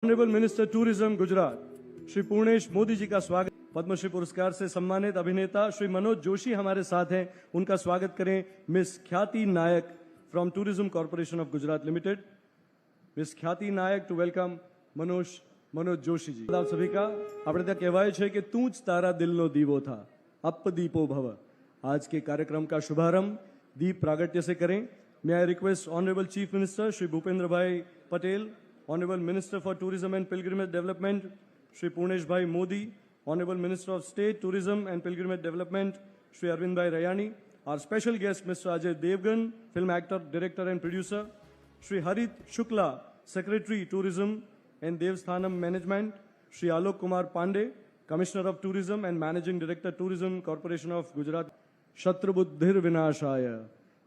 Honourable minister tourism Gujarat Shri Purnesh Modi ji का स्वागत। पद्मश्री पुरस्कार से सम्मानित अभिनेता श्री मनोज जोशी हमारे साथ हैं, उनका स्वागत करें। Miss Khyati Nayak from Tourism Corporation of Gujarat Limited, Miss Khyati Nayak to welcome Manoj Joshi ji. आप सभी का આપણે ત્યાં કહેવાય છે કે તું જ તારા દિલનો દીવો था, अप दीपो भव। आज के कार्यक्रम का शुभारंभ दीप प्रागट्य से करें। मैं I request honourable chief minister Shri Bhupendra bhai Patel, Honorable Minister for Tourism and Pilgrimage Development, Shri Purnesh Bhai Modi, Honorable Minister of State, Tourism and Pilgrimage Development, Shri Arvind Bhai Rayani, our special guest, Mr. Ajay Devgan, film actor, director and producer, Shri Harit Shukla, Secretary, Tourism and Devsthanam Management, Shri Alok Kumar Pandey, Commissioner of Tourism and Managing Director, Tourism Corporation of Gujarat, Shatrabuddhir Vinashaya,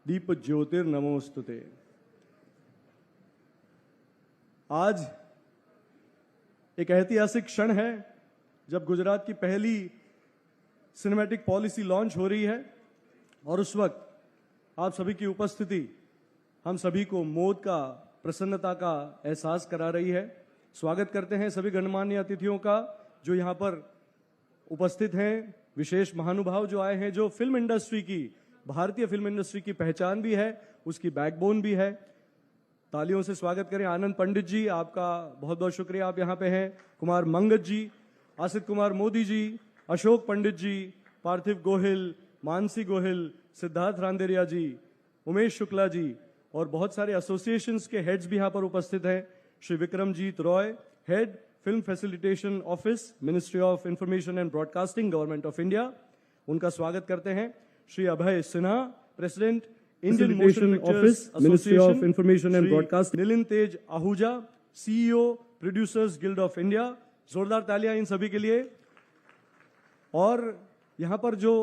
Deep Jyotir Namostute। आज एक ऐतिहासिक क्षण है जब गुजरात की पहली cinematic policy launch हो रही है और उस वक्त आप सभी की उपस्थिति हम सभी को मोद का, प्रसन्नता का एहसास करा रही है। स्वागत करते हैं सभी गणमान्य अतिथियों का जो यहाँ पर उपस्थित हैं, विशेष महानुभाव जो आए हैं, जो फिल्म इंडस्ट्री की, भारतीय फिल्म इंडस्ट्री की पहचान भी है, उसकी बैकबोन भी है। तालियों से स्वागत करें आनंद पंडित जी, आपका बहुत बहुत शुक्रिया, आप यहाँ पे हैं। कुमार मंगत जी, आसित कुमार मोदी जी, अशोक पंडित जी, पार्थिव गोहिल, मानसी गोहिल, सिद्धार्थ रांदेरिया जी, उमेश शुक्ला जी और बहुत सारे एसोसिएशंस के हेड्स भी यहाँ पर उपस्थित हैं। Shri Vikramjit Roy, head Film Facilitation Office, Ministry of Information and Broadcasting, Government of India, उनका स्वागत करते हैं। Shri Abhay Sinha, president Indian Motion Office, Ministry of Information and Broadcast, Nilin Tej Ahuja, CEO Producers Guild of India. जोरदार तालियां इन सभी के लिए। और यहां पर जो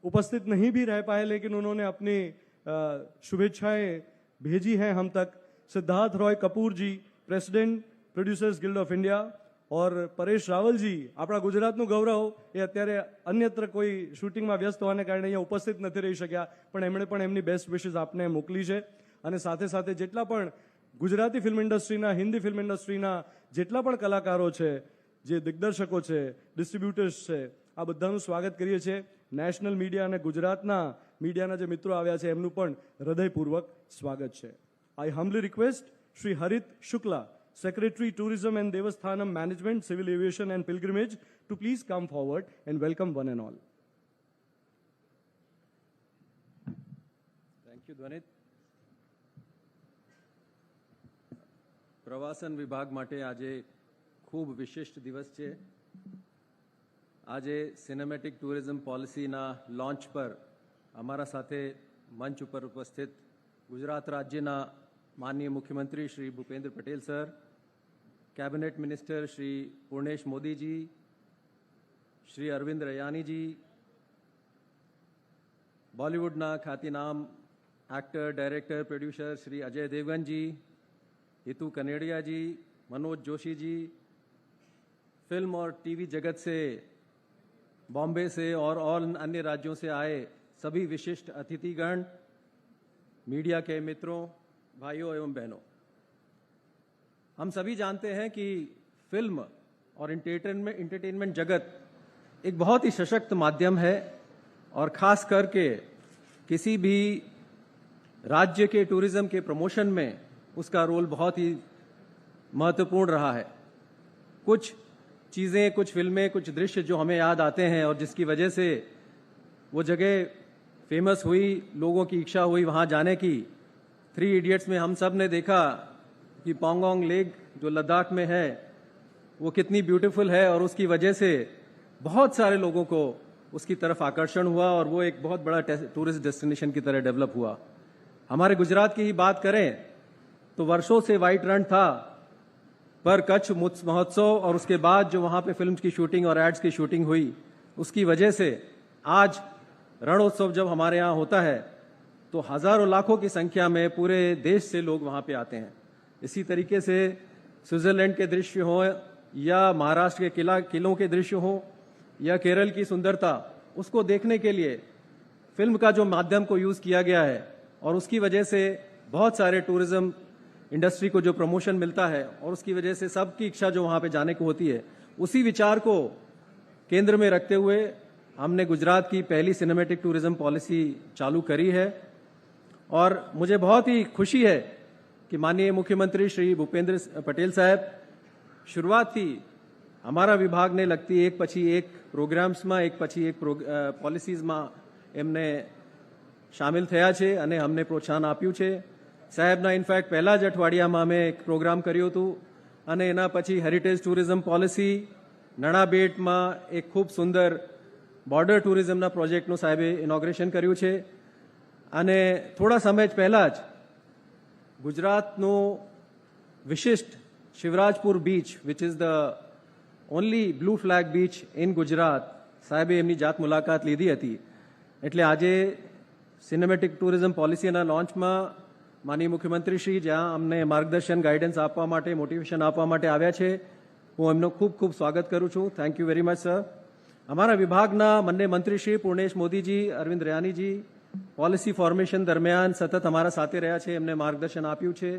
उपस्थित नहीं भी रह पाए लेकिन उन्होंने अपनी शुभेच्छाएं भेजी हैं हम तक, Siddharth Roy Kapoor ji, president Producers Guild of India, और परेश रावल जी, આપણા ગુજરાતનું ગૌરવ, એ અત્યારે અન્યત્ર કોઈ શૂટિંગમાં વ્યસ્ત હોવાને કારણે અહીંયા ઉપસ્થિત નથી રહી શક્યા, પણ એમણે પણ એમની બેસ્ટ વિશેસ આપને મોકલી છે। અને સાથે સાથે જેટલા પણ ગુજરાતી ફિલ્મ ઇન્ડસ્ટ્રીના, હિન્દી ફિલ્મ ઇન્ડસ્ટ્રીના જેટલા પણ કલાકારો છે, જે દિગ્દર્શકો છે, ડિસ્ટ્રીબ્યુટર્સ છે, આ બધાનું સ્વાગત કરીએ છીએ। નેશનલ મીડિયા અને ગુજરાતના મીડિયાના જે મિત્રો આવ્યા છે એમનું પણ હૃદયપૂર્વક સ્વાગત છે। I humbly request Shri Harit Shukla, Secretary, Tourism and Devasthanam Management, Civil Aviation and Pilgrimage, to please come forward and welcome one and all. Thank you, Dwanit. પ્રવાસન વિભાગ માટે આજે ખૂબ વિશિષ્ટ દિવસ છે। આજે સિનેમેટિક ટુરિઝમ પોલિસીના લોન્ચ પર અમારા સાથે મંચ ઉપર ઉપસ્થિત ગુજરાત રાજ્યના માનનીય મુખ્યમંત્રી Shri Bhupendra Patel sir, cabinet minister Shri Purnesh Modi ji, Shri Arvind Rayani ji, बॉलीवुडना ख्यातिनाम actor, director, producer Shri Ajay Devgan ji, Hitu Kanodia ji, Manoj Joshi ji, film और टीवी जगत से, बॉम्बे से और अन्य राज्यों से आए सभी विशिष्ट अतिथिगण, मीडिया के मित्रों, भाइयों एवं बहनों, हम सभी जानते हैं कि फिल्म और एंटरटेनमेंट जगत एक बहुत ही सशक्त माध्यम है और खास करके किसी भी राज्य के टूरिज्म के प्रमोशन में उसका रोल बहुत ही महत्वपूर्ण रहा है। कुछ चीज़ें, कुछ फिल्में, कुछ दृश्य जो हमें याद आते हैं और जिसकी वजह से वो जगह फेमस हुई, लोगों की इच्छा हुई वहाँ जाने की। 3 इडियट्स में हम सब ने देखा कि पोंगोंग लेक जो लद्दाख में है वो कितनी ब्यूटीफुल है और उसकी वजह से बहुत सारे लोगों को उसकी तरफ आकर्षण हुआ और वो एक बहुत बड़ा टूरिस्ट डेस्टिनेशन की तरह डेवलप हुआ। हमारे गुजरात की ही बात करें तो वर्षों से वाइट रण था, पर कच्छ महोत्सव और उसके बाद जो वहाँ पे फिल्म की शूटिंग और एड्स की शूटिंग हुई, उसकी वजह से आज रणोत्सव जब हमारे यहाँ होता है तो हज़ारों लाखों की संख्या में पूरे देश से लोग वहाँ पे आते हैं। इसी तरीके से स्विट्जरलैंड के दृश्य हों या महाराष्ट्र के किलों के दृश्य हों या केरल की सुंदरता, उसको देखने के लिए फिल्म का जो माध्यम को यूज़ किया गया है और उसकी वजह से बहुत सारे टूरिज्म इंडस्ट्री को जो प्रमोशन मिलता है और उसकी वजह से सबकी इच्छा जो वहाँ पे जाने को होती है, उसी विचार को केंद्र में रखते हुए हमने गुजरात की पहली सिनेमैटिक टूरिज्म पॉलिसी चालू करी है। और मुझे बहुत ही खुशी है कि माननीय मुख्यमंत्री श्री भूपेंद्र पटेल साहब शुरुआत थी અમારા વિભાગને લગતી એક પછી એક પ્રોગ્રામ્સમાં એક પછી એક પોલિસીઝમાં એમને શામિલ થયા છે અને અમને પ્રોત્સાહન આપ્યું છે। સાહેબના ઇનફેક્ટ પહેલા જ અઠવાડિયામાં અમે એક પ્રોગ્રામ કર્યું હતું અને એના પછી હેરિટેજ ટુરિઝમ પોલિસી, નણાબેટમાં એક ખૂબ સુંદર બોર્ડર ટુરિઝમના પ્રોજેક્ટનું સાહેબે ઇનોગ્રેશન કર્યું છે અને થોડા સમય પહેલા જ ગુજરાતનું વિશિષ્ટ Shivrajpur beach which is the only blue flag beach in Gujarat સાહેબે એમની જાત મુલાકાત લીધી હતી। એટલે આજે સિનેમેટિક ટુરિઝમ પોલિસીના લોન્ચમાં માનનીય મુખ્યમંત્રીશ્રી જ્યાં અમને માર્ગદર્શન ગાઈડન્સ આપવા માટે, મોટિવેશન આપવા માટે આવ્યા છે, હું એમનું ખૂબ ખૂબ સ્વાગત કરું છું। Thank you very much sir. અમારા વિભાગના બંને મંત્રીશ્રી પૂર્ણેશ મોદીજી, અરવિંદ રયાનીજી પોલિસી ફોર્મેશન દરમિયાન સતત અમારા સાથે રહ્યા છે, એમને માર્ગદર્શન આપ્યું છે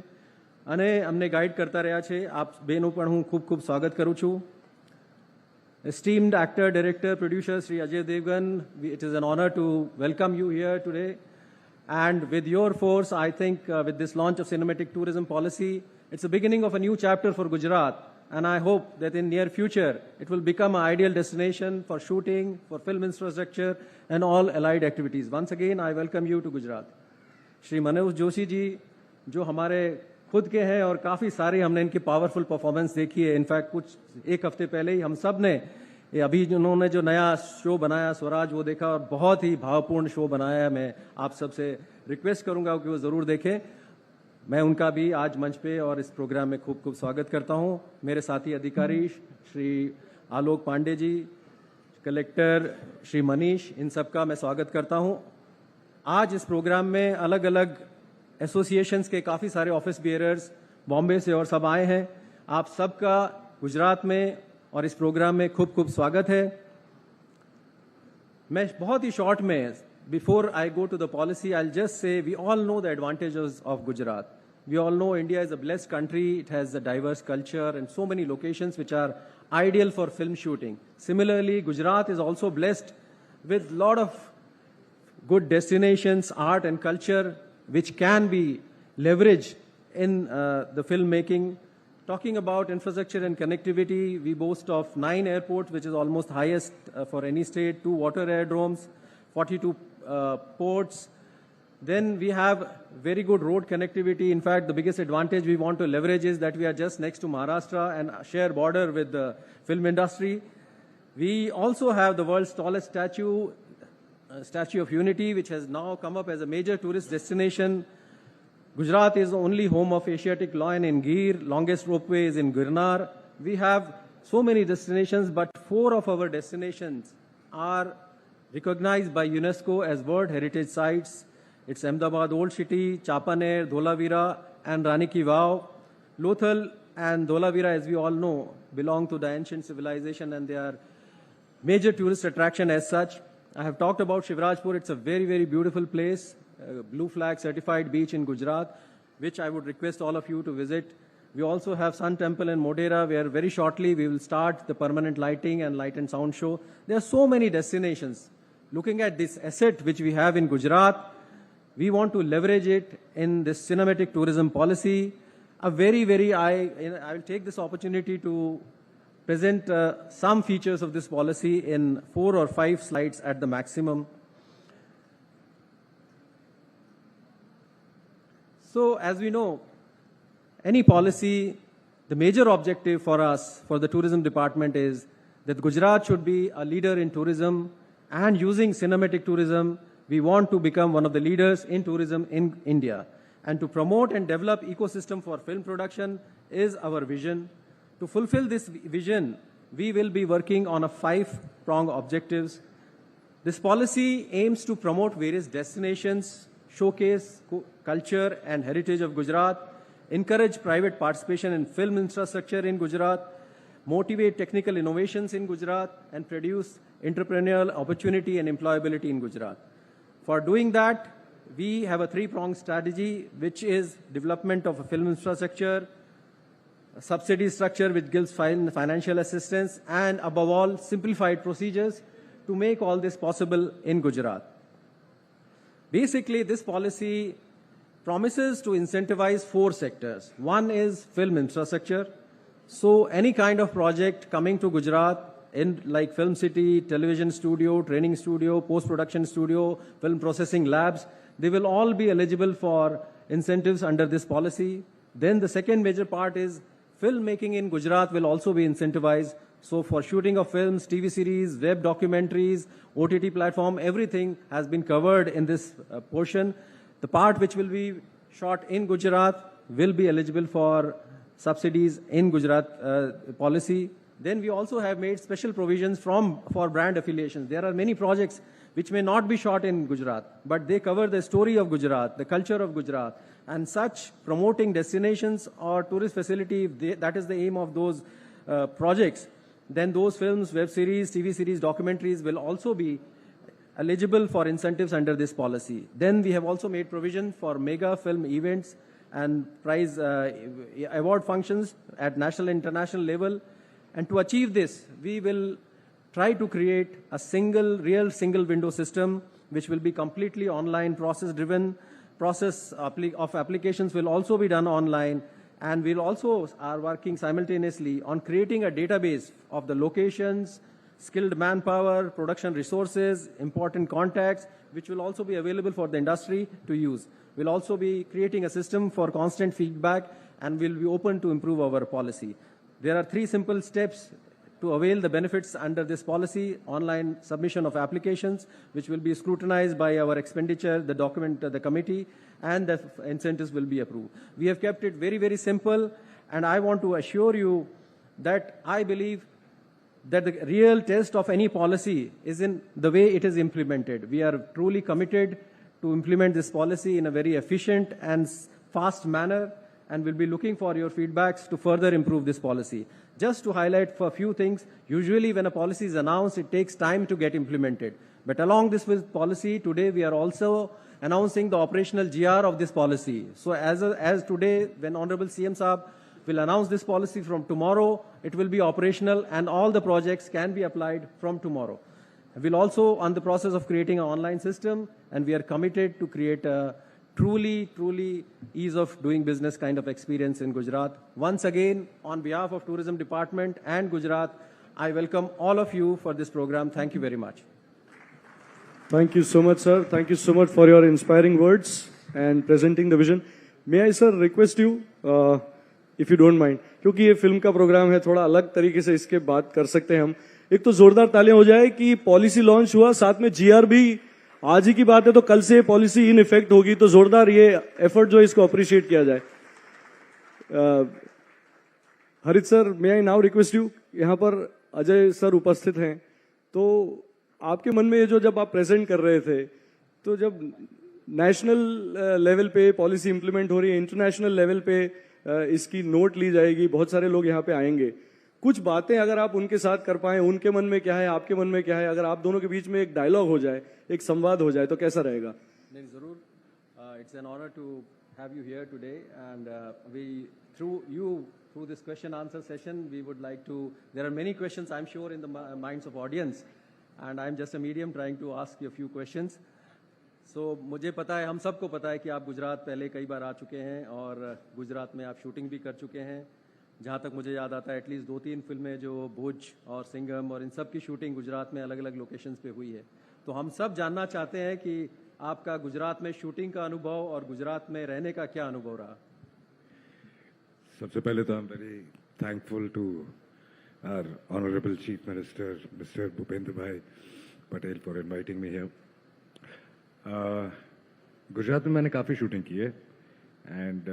અને અમને ગાઈડ કરતા રહ્યા છે। આપ બેનું પણ હું ખૂબ ખૂબ સ્વાગત કરું છું। Esteemed actor, director, producer Sri Ajay Devgan, it is an honor to welcome you here today. And with your force, I think with this launch of cinematic tourism policy, it's the beginning of a new chapter for Gujarat. And I hope that in near future, it will become an ideal destination for shooting, for film infrastructure, and all allied activities. Once again, I welcome you to Gujarat. Shri Manoj Joshi ji, जो हमारे खुद के हैं और काफ़ी सारी हमने इनकी पावरफुल परफॉर्मेंस देखी है। इनफैक्ट कुछ एक हफ्ते पहले ही हम सब ने ये अभी उन्होंने जो नया शो बनाया स्वराज वो देखा और बहुत ही भावपूर्ण शो बनाया है। मैं आप सबसे रिक्वेस्ट करूंगा कि वो ज़रूर देखें। मैं उनका भी आज मंच पे और इस प्रोग्राम में खूब खूब स्वागत करता हूं। मेरे साथी अधिकारी श्री आलोक पांडे जी, कलेक्टर श्री मनीष, इन सब का मैं स्वागत करता हूं। आज इस प्रोग्राम में अलग अलग एसोसिएशंस के काफ़ी सारे ऑफिस बियरर्स बॉम्बे से और सब आए हैं। आप सबका गुजरात में और इस प्रोग्राम में खूब खूब स्वागत है। मैं बहुत ही शॉर्ट में, before I go to the policy, I just say we all know the advantages of Gujarat. We all know India is a blessed country, it has a diverse culture and so many locations which are ideal for film shooting. Similarly, Gujarat is also blessed with lot of good destinations, art and culture which can be leveraged in the filmmaking. Talking about infrastructure and connectivity, we boast of 9 airports, which is almost highest for any state, 2 water aerodromes, 42 ports. Then we have very good road connectivity. In fact, the biggest advantage we want to leverage is that we are just next to Maharashtra and share border with the film industry. We also have the world's tallest Statue of Unity, which has now come up as a major tourist destination. Gujarat is the only home of Asiatic lion in Gir. Longest ropeway is in Girnar. We have so many destinations, but 4 of our destinations are recognized by UNESCO as World Heritage Sites. It's Ahmedabad Old City, Chapaner, Dholavira, and Rani Ki Vav. Lothal and Dholavira, as we all know, belong to the ancient civilization and they are major tourist attraction as such. I have talked about Shivrajpur. It's a very, very beautiful place, blue flag certified beach in Gujarat, which I would request all of you to visit. We also have Sun Temple in Modera, where very shortly we will start the permanent lighting and light and sound show. There are so many destinations. Looking at this asset which we have in Gujarat, we want to leverage it in this cinematic tourism policy. I will take this opportunity to present some features of this policy in 4 or 5 slides at the maximum. So, as we know, any policy, the major objective for us, for the tourism department, is that Gujarat should be a leader in tourism, and using cinematic tourism, we want to become one of the leaders in tourism in India. And to promote and develop ecosystem for film production is our vision. To fulfill this vision, we will be working on a 5-pronged objectives. This policy aims to promote various destinations, showcase culture and heritage of Gujarat, encourage private participation in film infrastructure in Gujarat, motivate technical innovations in Gujarat, and produce entrepreneurial opportunity and employability in Gujarat. For doing that, we have a three-pronged strategy, which is development of a film infrastructure, a subsidy structure which gives financial assistance, and above all, simplified procedures to make all this possible in Gujarat. Basically, this policy promises to incentivize four sectors. One is film infrastructure. So any kind of project coming to Gujarat in like film city, television studio, training studio, post-production studio, film processing labs, they will all be eligible for incentives under this policy. Then the second major part is filmmaking in Gujarat will also be incentivized. So for shooting of films, TV series, web documentaries, OTT platform, everything has been covered in this portion. The part which will be shot in Gujarat will be eligible for subsidies in Gujarat policy. Then we also have made special provisions for brand affiliations. There are many projects which may not be shot in Gujarat, but they cover the story of Gujarat, the culture of Gujarat, and such promoting destinations or tourist facility, that is the aim of those projects. Then those films, web series, TV series, documentaries will also be eligible for incentives under this policy. Then we have also made provision for mega film events and prize award functions at national and international level. And to achieve this, we will try to create a real single window system which will be completely online, process-driven. Process of applications will also be done online. And we'll also are working simultaneously on creating a database of the locations, skilled manpower, production resources, important contacts, which will also be available for the industry to use. We'll also be creating a system for constant feedback, and we'll be open to improve our policy. There are 3 simple steps to avail the benefits under this policy: online submission of applications, which will be scrutinized by our expenditure, the committee, and the incentives will be approved. We have kept it very, very simple, and I want to assure you that I believe that the real test of any policy is in the way it is implemented. We are truly committed to implement this policy in a very efficient and fast manner, and we'll be looking for your feedbacks to further improve this policy. Just to highlight for a few things, usually when a policy is announced, it takes time to get implemented. But along this with policy, today we are also announcing the operational GR of this policy. So as today, when Honorable CM Saab will announce this policy from tomorrow, it will be operational and all the projects can be applied from tomorrow. We'll also on the process of creating an online system, and we are committed to create a truly ease of doing business kind of experience in Gujarat. Once again, on behalf of Tourism Department and Gujarat, I welcome all of you for this program. Thank you very much. Thank you so much, sir. Thank you so much for your inspiring words and presenting the vision. May I, sir, request you, if you don't mind, क्योंकि ये film का programme है, थोड़ा अलग तरीके से इसके बात कर सकते हैं हम. एक तो जोरदार तालियां हो जाए कि पॉलिसी लॉन्च हुआ, साथ में जीआर भी आज ही की बात है, तो कल से पॉलिसी इन इफेक्ट होगी, तो जोरदार ये एफर्ट जो है इसको अप्रिशिएट किया जाए. हरित sir, may I now request you, यहाँ पर अजय सर उपस्थित हैं, तो आपके मन में ये जो जब आप प्रेजेंट कर रहे थे, तो जब नेशनल लेवल पे पॉलिसी इंप्लीमेंट हो रही है, इंटरनेशनल लेवल पे इसकी नोट ली जाएगी, बहुत सारे लोग यहाँ पे आएंगे, कुछ बातें अगर आप उनके साथ कर पाए, उनके मन में क्या है, आपके मन में क्या है, अगर आप दोनों के बीच में एक डायलॉग हो जाए, एक संवाद हो जाए, तो कैसा रहेगा? नहीं, जरूर. It's an honor to have you here today, and through this question answer session, we would like to, there are many questions I'm sure in the minds of audience, and I'm just a medium trying to ask you a few questions. So मुझे पता है, हम सबको पता है कि आप गुजरात पहले कई बार आ चुके हैं और गुजरात में आप शूटिंग भी कर चुके हैं. जहाँ तक मुझे याद आता है, एटलीस्ट 2-3 फिल्में जो भुज और सिंघम और इन सब की शूटिंग गुजरात में अलग अलग लोकेशंस पे हुई है. तो हम सब जानना चाहते हैं कि आपका गुजरात में शूटिंग का अनुभव और गुजरात में रहने का क्या अनुभव रहा? सबसे पहले तो I am very thankful to our honourable chief minister mister Bhupendra bhai Patel for inviting me here. Gujarat में मैंने काफ़ी शूटिंग की है, एंड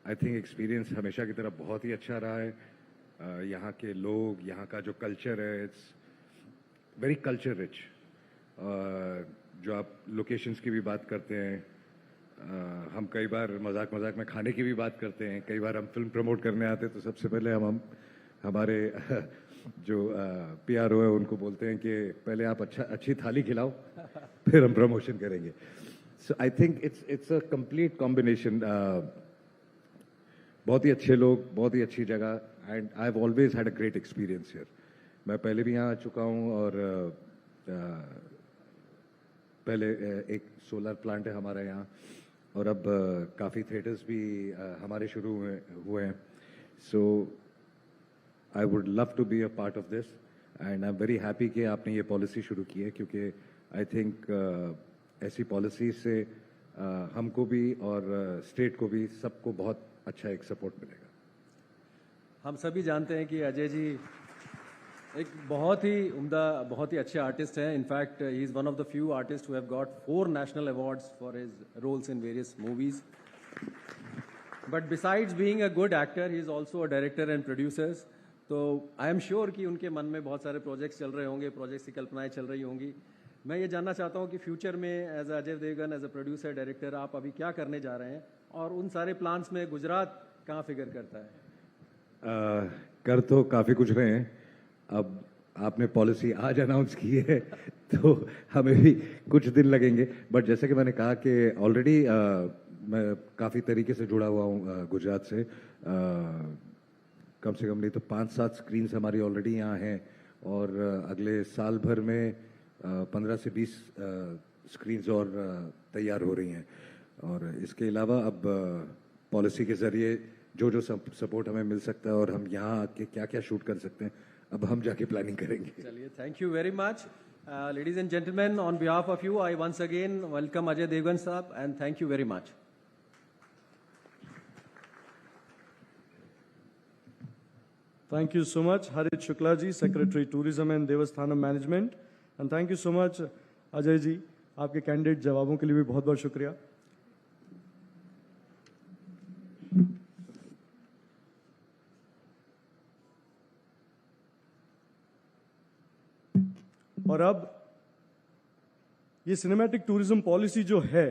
आई थिंक एक्सपीरियंस हमेशा की तरह बहुत ही अच्छा रहा है. यहाँ के लोग, यहाँ का जो कल्चर है, इट्स वेरी कल्चर रिच. जो आप लोकेशंस की भी बात करते हैं, हम कई बार मजाक में खाने की भी बात करते हैं. कई बार हम फिल्म प्रमोट करने आते हैं तो सबसे पहले हम हमारे जो PRO है उनको बोलते हैं कि पहले आप अच्छी थाली खिलाओ फिर हम प्रमोशन करेंगे. So I think it's a complete combination. बहुत ही अच्छे लोग, बहुत ही अच्छी जगह, and I have always had a great experience here. मैं पहले भी यहाँ आ चुका हूँ और पहले एक सोलर प्लांट है हमारा यहाँ, और अब काफ़ी थिएटर्स भी हमारे शुरू हुए हैं. So I would love to be a part of this, and I am very happy कि आपने ये पॉलिसी शुरू की है, क्योंकि आई थिंक ऐसी पॉलिसी से हमको भी और स्टेट को भी सबको बहुत अच्छा एक सपोर्ट मिलेगा. हम सभी जानते हैं कि अजय जी एक बहुत ही उम्दा, बहुत ही अच्छे आर्टिस्ट हैं. In fact he is one of the few artist who have got 4 national awards for his roles in various movies. But besides being a good actor, he is also a director and producers. तो I am sure कि उनके मन में बहुत सारे projects चल रहे होंगे, प्रोजेक्ट्स की कल्पनाएं चल रही होंगी. मैं ये जानना चाहता हूँ कि फ्यूचर में as Ajay Devgn, as a producer director, आप अभी क्या करने जा रहे हैं, और उन सारे प्लान्स में गुजरात कहाँ फिगर करता है? कर तो काफ़ी कुछ रहे हैं. अब आपने पॉलिसी आज अनाउंस की है तो हमें भी कुछ दिन लगेंगे. बट जैसे कि मैंने कहा कि ऑलरेडी मैं काफ़ी तरीके से जुड़ा हुआ हूँ गुजरात से. कम से कम नहीं तो 5-7 स्क्रीन्स हमारी ऑलरेडी यहाँ हैं, और अगले साल भर में 15 से 20 स्क्रीन्स और तैयार हो रही हैं. और इसके अलावा अब पॉलिसी के ज़रिए जो सपोर्ट हमें मिल सकता है और हम यहाँ आके क्या क्या शूट कर सकते हैं, अब हम जाके प्लानिंग करेंगे. चलिए, thank you very much. Ladies and gentleman, on behalf of you I once again welcome Ajay Devgan sahab, and thank you very much. Thank you so much, Harit Shukla ji, Secretary Tourism and Devasthanam Management, and thank you so much, Ajay ji. आपके candidate जवाबों के लिए भी बहुत बहुत शुक्रिया. और अब ये सिनेमैटिक टूरिज्म पॉलिसी जो है,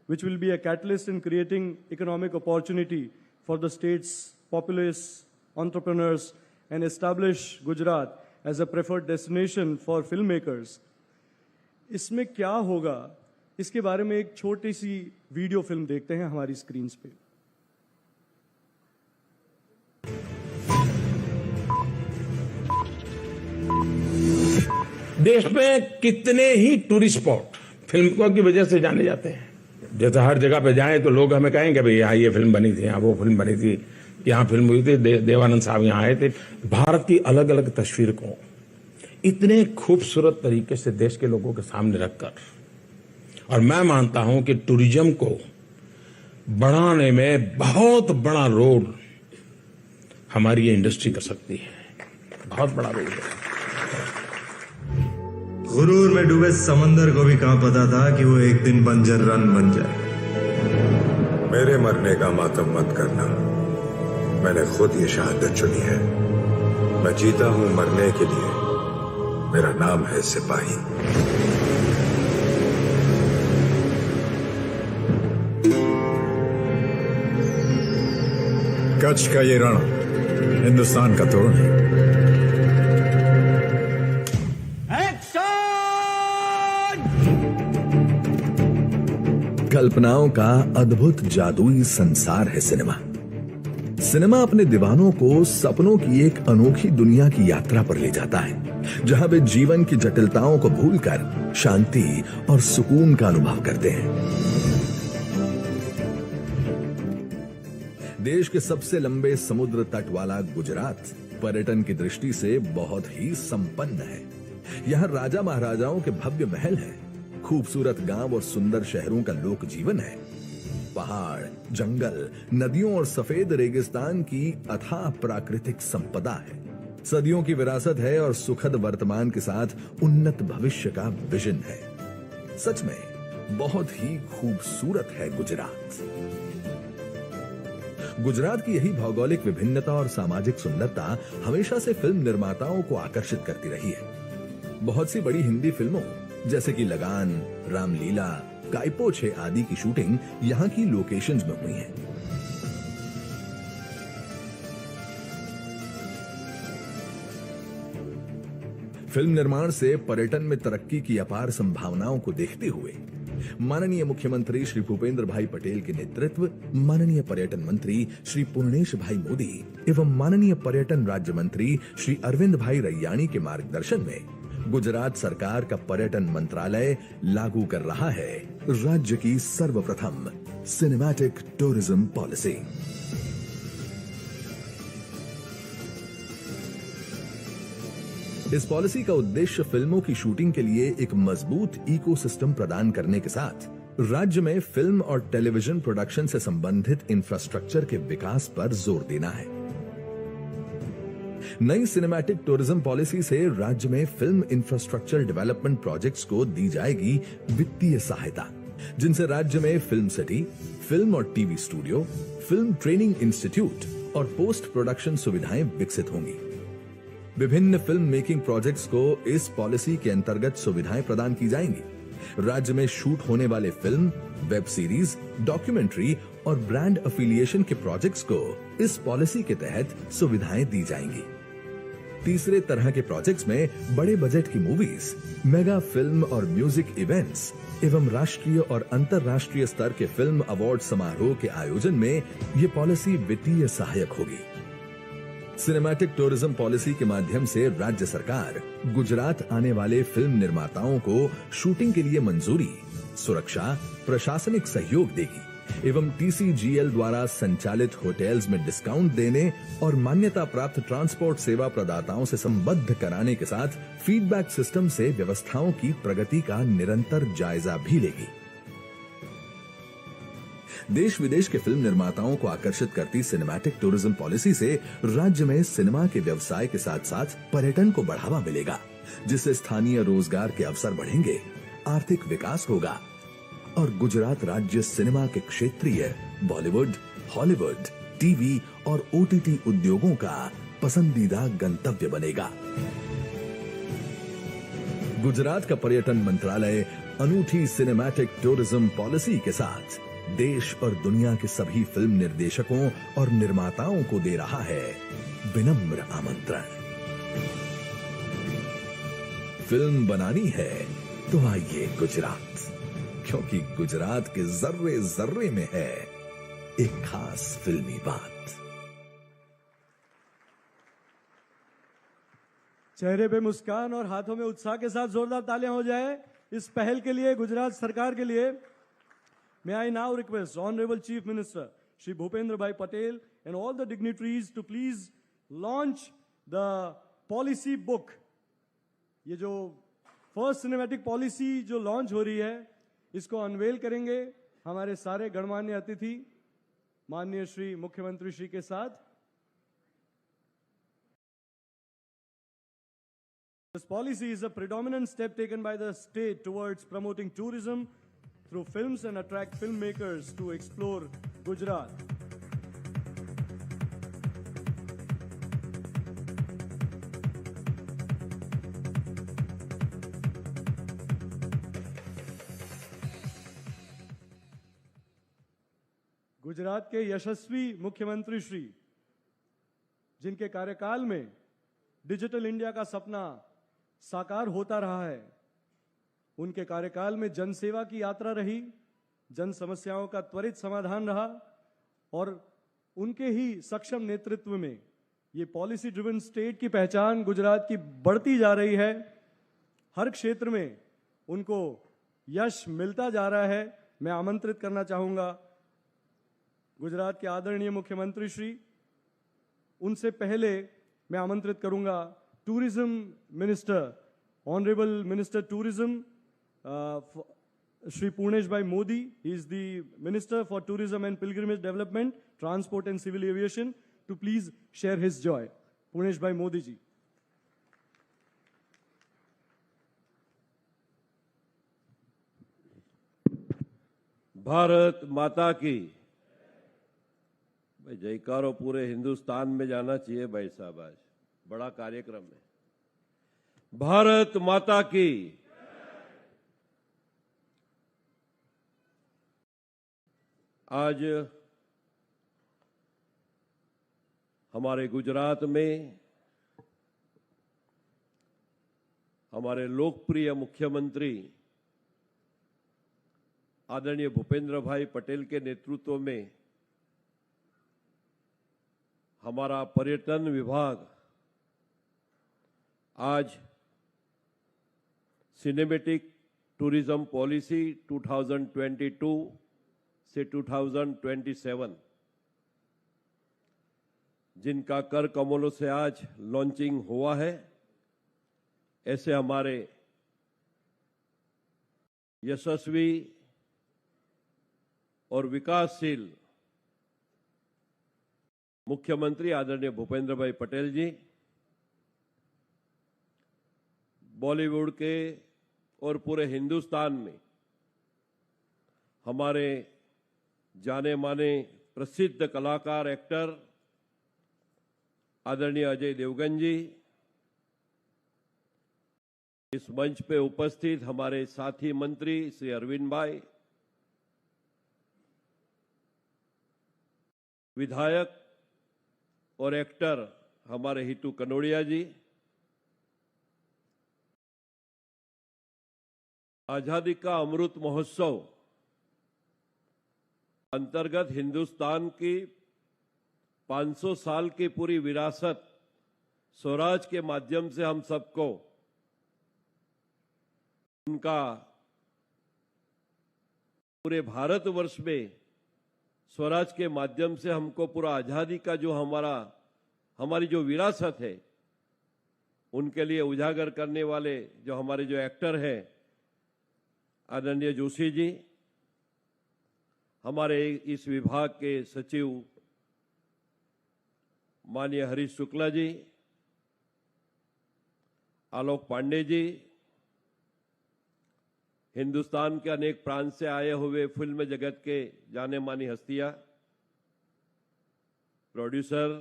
which will be a catalyst in creating economic opportunity for the state's populace, entrepreneurs, and establish Gujarat as a preferred destination for filmmakers. इसमें क्या होगा, इसके बारे में एक छोटी सी वीडियो फिल्म देखते हैं हमारी स्क्रीन्स पे. देश में कितने ही टूरिस्ट स्पॉट फिल्म की वजह से जाने जाते हैं. जैसे हर जगह पे जाएं तो लोग हमें कहेंगे भाई यहाँ ये फिल्म बनी थी, यहाँ वो फिल्म बनी थी, यहाँ फिल्म हुई थी, देवानंद साहब यहाँ आए थे. भारत की अलग अलग तस्वीर को इतने खूबसूरत तरीके से देश के लोगों के सामने रखकर, और मैं मानता हूं कि टूरिज्म को बढ़ाने में बहुत बड़ा रोल हमारी ये इंडस्ट्री कर सकती है. बहुत बड़ा रोल है. गुरूर में डूबे समंदर को भी कहां पता था कि वो एक दिन बंजर रन बन जाए. मेरे मरने का मातम मत करना, मैंने खुद ये शहादत चुनी है. मैं जीता हूं मरने के लिए, मेरा नाम है सिपाही. कच्छ का ये रण हिंदुस्तान का तोरण है. कल्पनाओं का अद्भुत जादुई संसार है सिनेमा. सिनेमा अपने दीवानों को सपनों की एक अनोखी दुनिया की यात्रा पर ले जाता है, जहां वे जीवन की जटिलताओं को भूलकर शांति और सुकून का अनुभव करते हैं. देश के सबसे लंबे समुद्र तट वाला गुजरात पर्यटन की दृष्टि से बहुत ही संपन्न है. यहाँ राजा महाराजाओं के भव्य महल हैं, खूबसूरत गांव और सुंदर शहरों का लोक जीवन है. पहाड़, जंगल, नदियों और सफेद रेगिस्तान की अथाह प्राकृतिक संपदा है. सदियों की विरासत है और सुखद वर्तमान के साथ उन्नत भविष्य का विजन है. सच में बहुत ही खूबसूरत है गुजरात. गुजरात की यही भौगोलिक विभिन्नता और सामाजिक सुंदरता हमेशा से फिल्म निर्माताओं को आकर्षित करती रही है. बहुत सी बड़ी हिंदी फिल्मों जैसे कि लगान, रामलीला, कायपो 6 आदि की शूटिंग यहां की लोकेशंस में हुई है. फिल्म निर्माण से पर्यटन में तरक्की की अपार संभावनाओं को देखते हुए माननीय मुख्यमंत्री श्री भूपेंद्र भाई पटेल के नेतृत्व, माननीय पर्यटन मंत्री श्री पूर्णेश भाई मोदी एवं माननीय पर्यटन राज्य मंत्री श्री अरविंद भाई रैयाणी के मार्गदर्शन में गुजरात सरकार का पर्यटन मंत्रालय लागू कर रहा है राज्य की सर्वप्रथम सिनेमैटिक टूरिज्म पॉलिसी। इस पॉलिसी का उद्देश्य फिल्मों की शूटिंग के लिए एक मजबूत इकोसिस्टम प्रदान करने के साथ राज्य में फिल्म और टेलीविजन प्रोडक्शन से संबंधित इंफ्रास्ट्रक्चर के विकास पर जोर देना है। नई सिनेमैटिक टूरिज्म पॉलिसी से राज्य में फिल्म इंफ्रास्ट्रक्चर डेवलपमेंट प्रोजेक्ट्स को दी जाएगी वित्तीय सहायता, जिनसे राज्य में फिल्म सिटी, फिल्म और TV studio, film training institute और पोस्ट प्रोडक्शन सुविधाएं विकसित होंगी। विभिन्न फिल्म मेकिंग प्रोजेक्ट्स को इस पॉलिसी के अंतर्गत सुविधाएं प्रदान की जाएंगी। राज्य में शूट होने वाले फिल्म, वेब सीरीज, डॉक्यूमेंट्री और ब्रांड एफिलिएशन के प्रोजेक्ट्स को इस पॉलिसी के तहत सुविधाएं दी जाएंगी। तीसरे तरह के प्रोजेक्ट्स में बड़े बजट की मूवीज, मेगा फिल्म और म्यूजिक इवेंट्स एवं राष्ट्रीय और अंतर्राष्ट्रीय स्तर के फिल्म अवार्ड समारोह के आयोजन में ये पॉलिसी वित्तीय सहायक होगी। सिनेमैटिक टूरिज्म पॉलिसी के माध्यम से राज्य सरकार गुजरात आने वाले फिल्म निर्माताओं को शूटिंग के लिए मंजूरी, सुरक्षा, प्रशासनिक सहयोग देगी एवं टीसीजीएल द्वारा संचालित होटल्स में डिस्काउंट देने और मान्यता प्राप्त ट्रांसपोर्ट सेवा प्रदाताओं से संबद्ध कराने के साथ फीडबैक सिस्टम से व्यवस्थाओं की प्रगति का निरंतर जायजा भी लेगी। देश विदेश के फिल्म निर्माताओं को आकर्षित करती सिनेमैटिक टूरिज्म पॉलिसी से राज्य में सिनेमा के व्यवसाय के साथ साथ पर्यटन को बढ़ावा मिलेगा, जिससे स्थानीय रोजगार के अवसर बढ़ेंगे, आर्थिक विकास होगा और गुजरात राज्य सिनेमा के क्षेत्रीय बॉलीवुड, हॉलीवुड, टीवी और ओटीटी उद्योगों का पसंदीदा गंतव्य बनेगा। गुजरात का पर्यटन मंत्रालय अनूठी सिनेमैटिक टूरिज्म पॉलिसी के साथ देश और दुनिया के सभी फिल्म निर्देशकों और निर्माताओं को दे रहा है विनम्र आमंत्रण। फिल्म बनानी है तो आइए गुजरात, क्योंकि गुजरात के जर्रे जर्रे में है एक खास फिल्मी बात। चेहरे पे मुस्कान और हाथों में उत्साह के साथ जोरदार तालियां हो जाए इस पहल के लिए, गुजरात सरकार के लिए। May I now request Honorable Chief Minister Shri Bhupendra Bhai Patel and all the dignitaries to please launch the policy book. ये जो फर्स्ट सिनेमैटिक पॉलिसी जो लॉन्च हो रही है, इसको अनवेल करेंगे हमारे सारे गणमान्य अतिथि माननीय श्री मुख्यमंत्री श्री के साथ। This policy is a predominant step taken by the state towards promoting tourism through films and attract filmmakers to explore Gujarat. Gujarat के यशस्वी मुख्यमंत्री श्री, जिनके कार्यकाल में डिजिटल इंडिया का सपना साकार होता रहा है, उनके कार्यकाल में जनसेवा की यात्रा रही, जन समस्याओं का त्वरित समाधान रहा और उनके ही सक्षम नेतृत्व में ये पॉलिसी ड्रिवन स्टेट की पहचान गुजरात की बढ़ती जा रही है। हर क्षेत्र में उनको यश मिलता जा रहा है। मैं आमंत्रित करना चाहूंगा गुजरात के आदरणीय मुख्यमंत्री श्री, उनसे पहले मैं आमंत्रित करूंगा tourism minister, honourable minister tourism Shri Purnesh Bhai Modi. He is the Minister for Tourism and Pilgrimage Development, Transport and Civil Aviation, to please share his joy. Purnesh Bhai Modi ji. Bharat माता की। भाई जयकारो पूरे हिंदुस्तान में जाना चाहिए भाई साहब, आज बड़ा कार्यक्रम है। भारत माता की। आज हमारे गुजरात में हमारे लोकप्रिय मुख्यमंत्री आदरणीय भूपेंद्र भाई पटेल के नेतृत्व में हमारा पर्यटन विभाग आज सिनेमैटिक टूरिज्म पॉलिसी 2022 से 2027 जिनका कर कमलों से आज लॉन्चिंग हुआ है, ऐसे हमारे यशस्वी और विकासशील मुख्यमंत्री आदरणीय भूपेंद्र भाई पटेल जी बॉलीवुड के और पूरे हिंदुस्तान में हमारे जाने माने प्रसिद्ध कलाकार एक्टर आदरणीय अजय देवगन जी, इस मंच पे उपस्थित हमारे साथी मंत्री श्री अरविंद भाई, विधायक और एक्टर हमारे हितू कनोडिया जी, आजादी का अमृत महोत्सव अंतर्गत हिंदुस्तान की 500 साल की पूरी विरासत स्वराज के माध्यम से हम सबको उनका पूरे भारतवर्ष में स्वराज के माध्यम से हमको पूरा आजादी का जो हमारी जो विरासत है उनके लिए उजागर करने वाले जो हमारे जो एक्टर हैं आदरणीय जोशी जी, हमारे इस विभाग के सचिव माननीय हरीश शुक्ला जी, आलोक पांडे जी, हिंदुस्तान के अनेक प्रांत से आए हुए फिल्म जगत के जाने मानी हस्तियां, प्रोड्यूसर,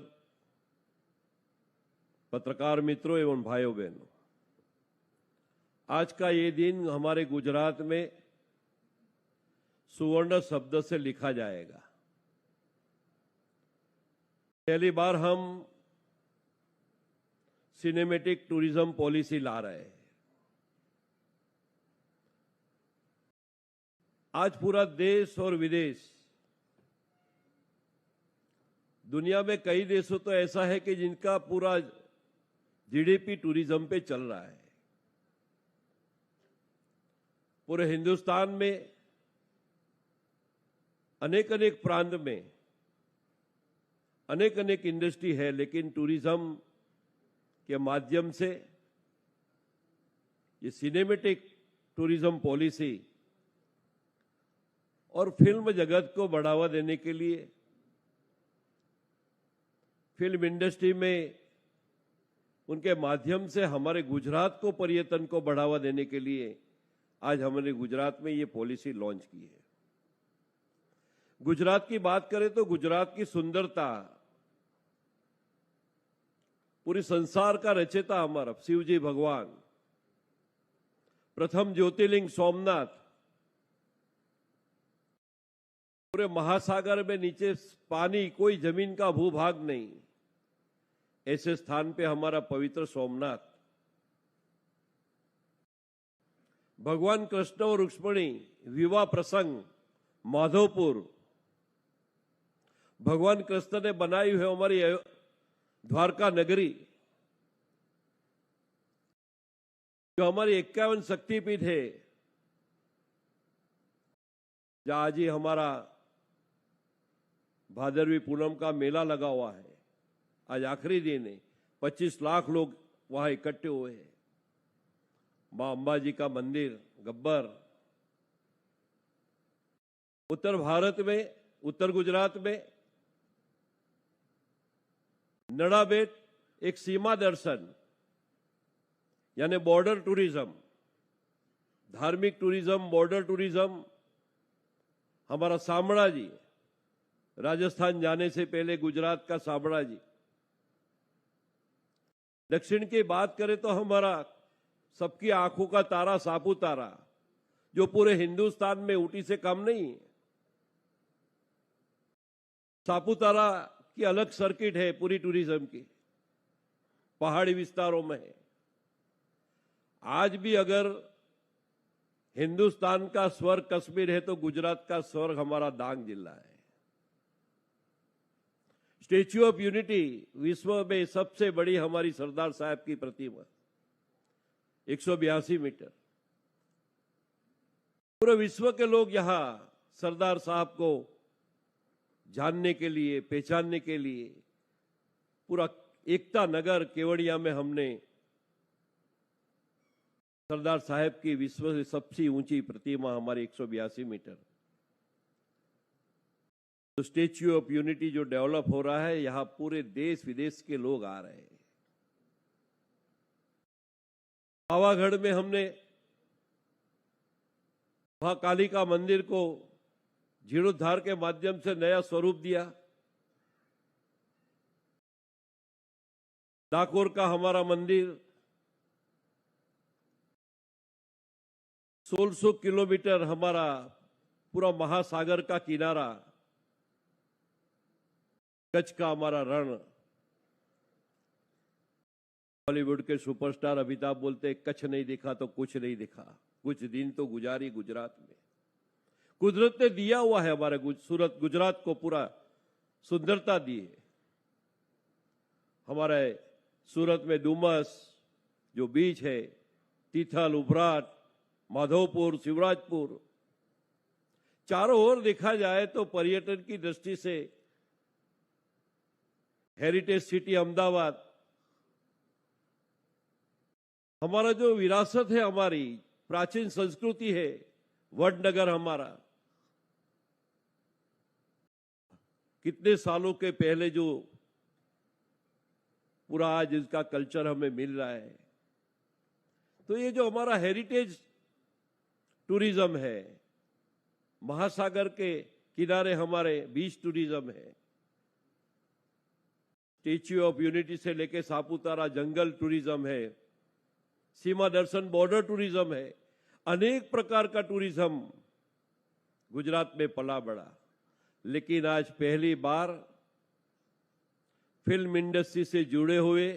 पत्रकार मित्रों एवं भाइयों बहनों, आज का ये दिन हमारे गुजरात में सुवर्ण शब्द से लिखा जाएगा। पहली बार हम सिनेमैटिक टूरिज्म पॉलिसी ला रहे हैं। आज पूरा देश और विदेश, दुनिया में कई देशों तो ऐसा है कि जिनका पूरा जीडीपी टूरिज्म पे चल रहा है। पूरे हिंदुस्तान में अनेक अनेक प्रांत में अनेक अनेक इंडस्ट्री है, लेकिन टूरिज्म के माध्यम से ये सिनेमैटिक टूरिज्म पॉलिसी और फिल्म जगत को बढ़ावा देने के लिए, फिल्म इंडस्ट्री में उनके माध्यम से हमारे गुजरात को पर्यटन को बढ़ावा देने के लिए आज हमने गुजरात में ये पॉलिसी लॉन्च की है। गुजरात की बात करें तो गुजरात की सुंदरता, पूरी संसार का रचयिता हमारा शिव जी भगवान, प्रथम ज्योतिर्लिंग सोमनाथ, पूरे महासागर में नीचे पानी, कोई जमीन का भूभाग नहीं, ऐसे स्थान पे हमारा पवित्र सोमनाथ, भगवान कृष्ण और रुक्मिणी विवाह प्रसंग माधवपुर, भगवान कृष्ण ने बनाई हुई हमारी द्वारका नगरी, जो हमारी 51 शक्तिपीठ है, जहां आज ही हमारा भादरवी पूनम का मेला लगा हुआ है। आज आखिरी दिन है, 25 लाख लोग वहां इकट्ठे हुए हैं। मां अंबाजी का मंदिर गब्बर, उत्तर भारत में, उत्तर गुजरात में नड़ाबेट एक सीमा दर्शन यानी बॉर्डर टूरिज्म, धार्मिक टूरिज्म, बॉर्डर टूरिज्म, हमारा सामड़ा जी, राजस्थान जाने से पहले गुजरात का सामड़ा जी। दक्षिण की बात करें तो हमारा सबकी आंखों का तारा सापुतारा, जो पूरे हिंदुस्तान में ऊटी से कम नहीं है। सापुतारा की अलग सर्किट है पूरी टूरिज्म की, पहाड़ी विस्तारों में है। आज भी अगर हिंदुस्तान का स्वर्ग कश्मीर है तो गुजरात का स्वर्ग हमारा डांग जिला है। स्टेच्यू ऑफ यूनिटी विश्व में सबसे बड़ी हमारी सरदार साहब की प्रतिमा, 182 मीटर। पूरे विश्व के लोग यहां सरदार साहब को जानने के लिए, पहचानने के लिए पूरा एकता नगर केवड़िया में हमने सरदार साहब की विश्व से सबसे ऊंची प्रतिमा हमारी 182 मीटर, तो स्टेच्यू ऑफ यूनिटी जो डेवलप हो रहा है, यहां पूरे देश विदेश के लोग आ रहे हैं। पावागढ़ में हमने महाकाली का मंदिर को जीर्णोद्धार के माध्यम से नया स्वरूप दिया। डाकोर का हमारा मंदिर 1600 किलोमीटर, हमारा पूरा महासागर का किनारा, कच्छ का हमारा रण। बॉलीवुड के सुपरस्टार अमिताभ बोलते कच्छ नहीं दिखा तो कुछ नहीं दिखा। कुछ दिन तो गुजारी गुजरात में। कुदरत ने दिया हुआ है हमारे सूरत गुजरात को पूरा सुंदरता दी है। हमारे सूरत में डुमस जो बीच है, तीथल, उभराट, माधवपुर, शिवराजपुर, चारों ओर देखा जाए तो पर्यटन की दृष्टि से हेरिटेज सिटी अहमदाबाद, हमारा जो विरासत है, हमारी प्राचीन संस्कृति है, वडनगर हमारा कितने सालों के पहले जो पूरा आज इसका कल्चर हमें मिल रहा है। तो ये जो हमारा हेरिटेज टूरिज्म है, महासागर के किनारे हमारे बीच टूरिज्म है, स्टेच्यू ऑफ यूनिटी से लेके सापुतारा जंगल टूरिज्म है, सीमा दर्शन बॉर्डर टूरिज्म है, अनेक प्रकार का टूरिज्म गुजरात में पला बढ़ा। लेकिन आज पहली बार फिल्म इंडस्ट्री से जुड़े हुए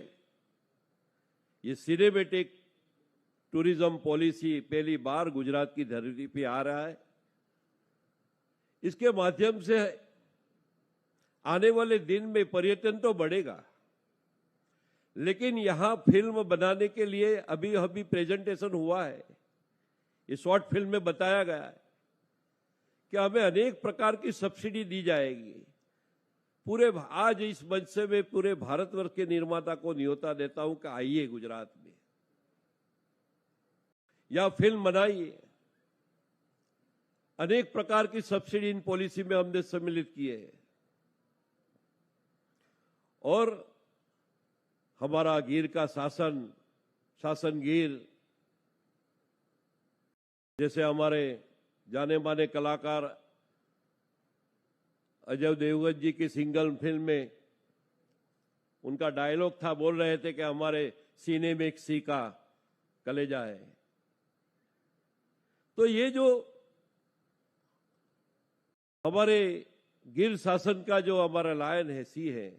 ये सिनेमैटिक टूरिज्म पॉलिसी पहली बार गुजरात की धरती पे आ रहा है। इसके माध्यम से आने वाले दिन में पर्यटन तो बढ़ेगा, लेकिन यहां फिल्म बनाने के लिए अभी अभी प्रेजेंटेशन हुआ है। ये शॉर्ट फिल्म में बताया गया है कि हमें अनेक प्रकार की सब्सिडी दी जाएगी। पूरे आज इस मंच से मैं पूरे भारतवर्ष के निर्माता को न्योता देता हूं कि आइए गुजरात में, या फिल्म बनाइए। अनेक प्रकार की सब्सिडी इन पॉलिसी में हमने सम्मिलित किए हैं। और हमारा गिर का शासन गिर, जैसे हमारे जाने माने कलाकार अजय देवगन जी की सिंगल फिल्म में उनका डायलॉग था, बोल रहे थे कि हमारे सीने में एक सी का कलेजा है। तो ये जो हमारे गिर शासन का जो हमारा लायन है, सी है,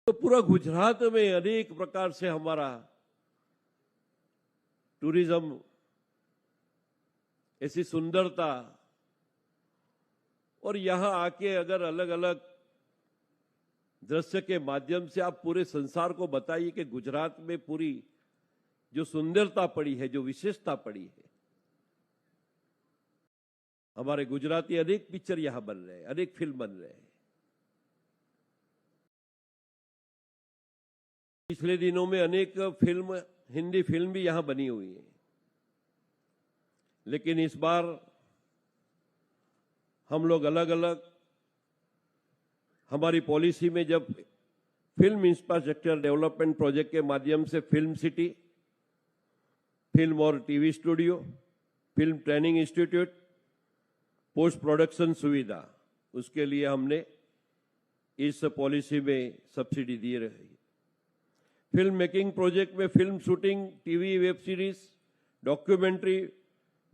तो पूरा गुजरात में अनेक प्रकार से हमारा टूरिज्म, ऐसी सुंदरता, और यहां आके अगर अलग अलग दृश्य के माध्यम से आप पूरे संसार को बताइए कि गुजरात में पूरी जो सुंदरता पड़ी है, जो विशेषता पड़ी है। हमारे गुजराती अनेक पिक्चर यहां बन रहे हैं, अनेक फिल्म बन रहे हैं। पिछले दिनों में अनेक फिल्म, हिंदी फिल्म भी यहां बनी हुई है। लेकिन इस बार हम लोग अलग अलग हमारी पॉलिसी में जब फिल्म इंफ्रास्ट्रक्चर डेवलपमेंट प्रोजेक्ट के माध्यम से फिल्म सिटी, फिल्म और TV studio, film training institute, post production सुविधा, उसके लिए हमने इस पॉलिसी में सब्सिडी दी रही। फिल्म मेकिंग प्रोजेक्ट में film shooting, TV, web series, documentary,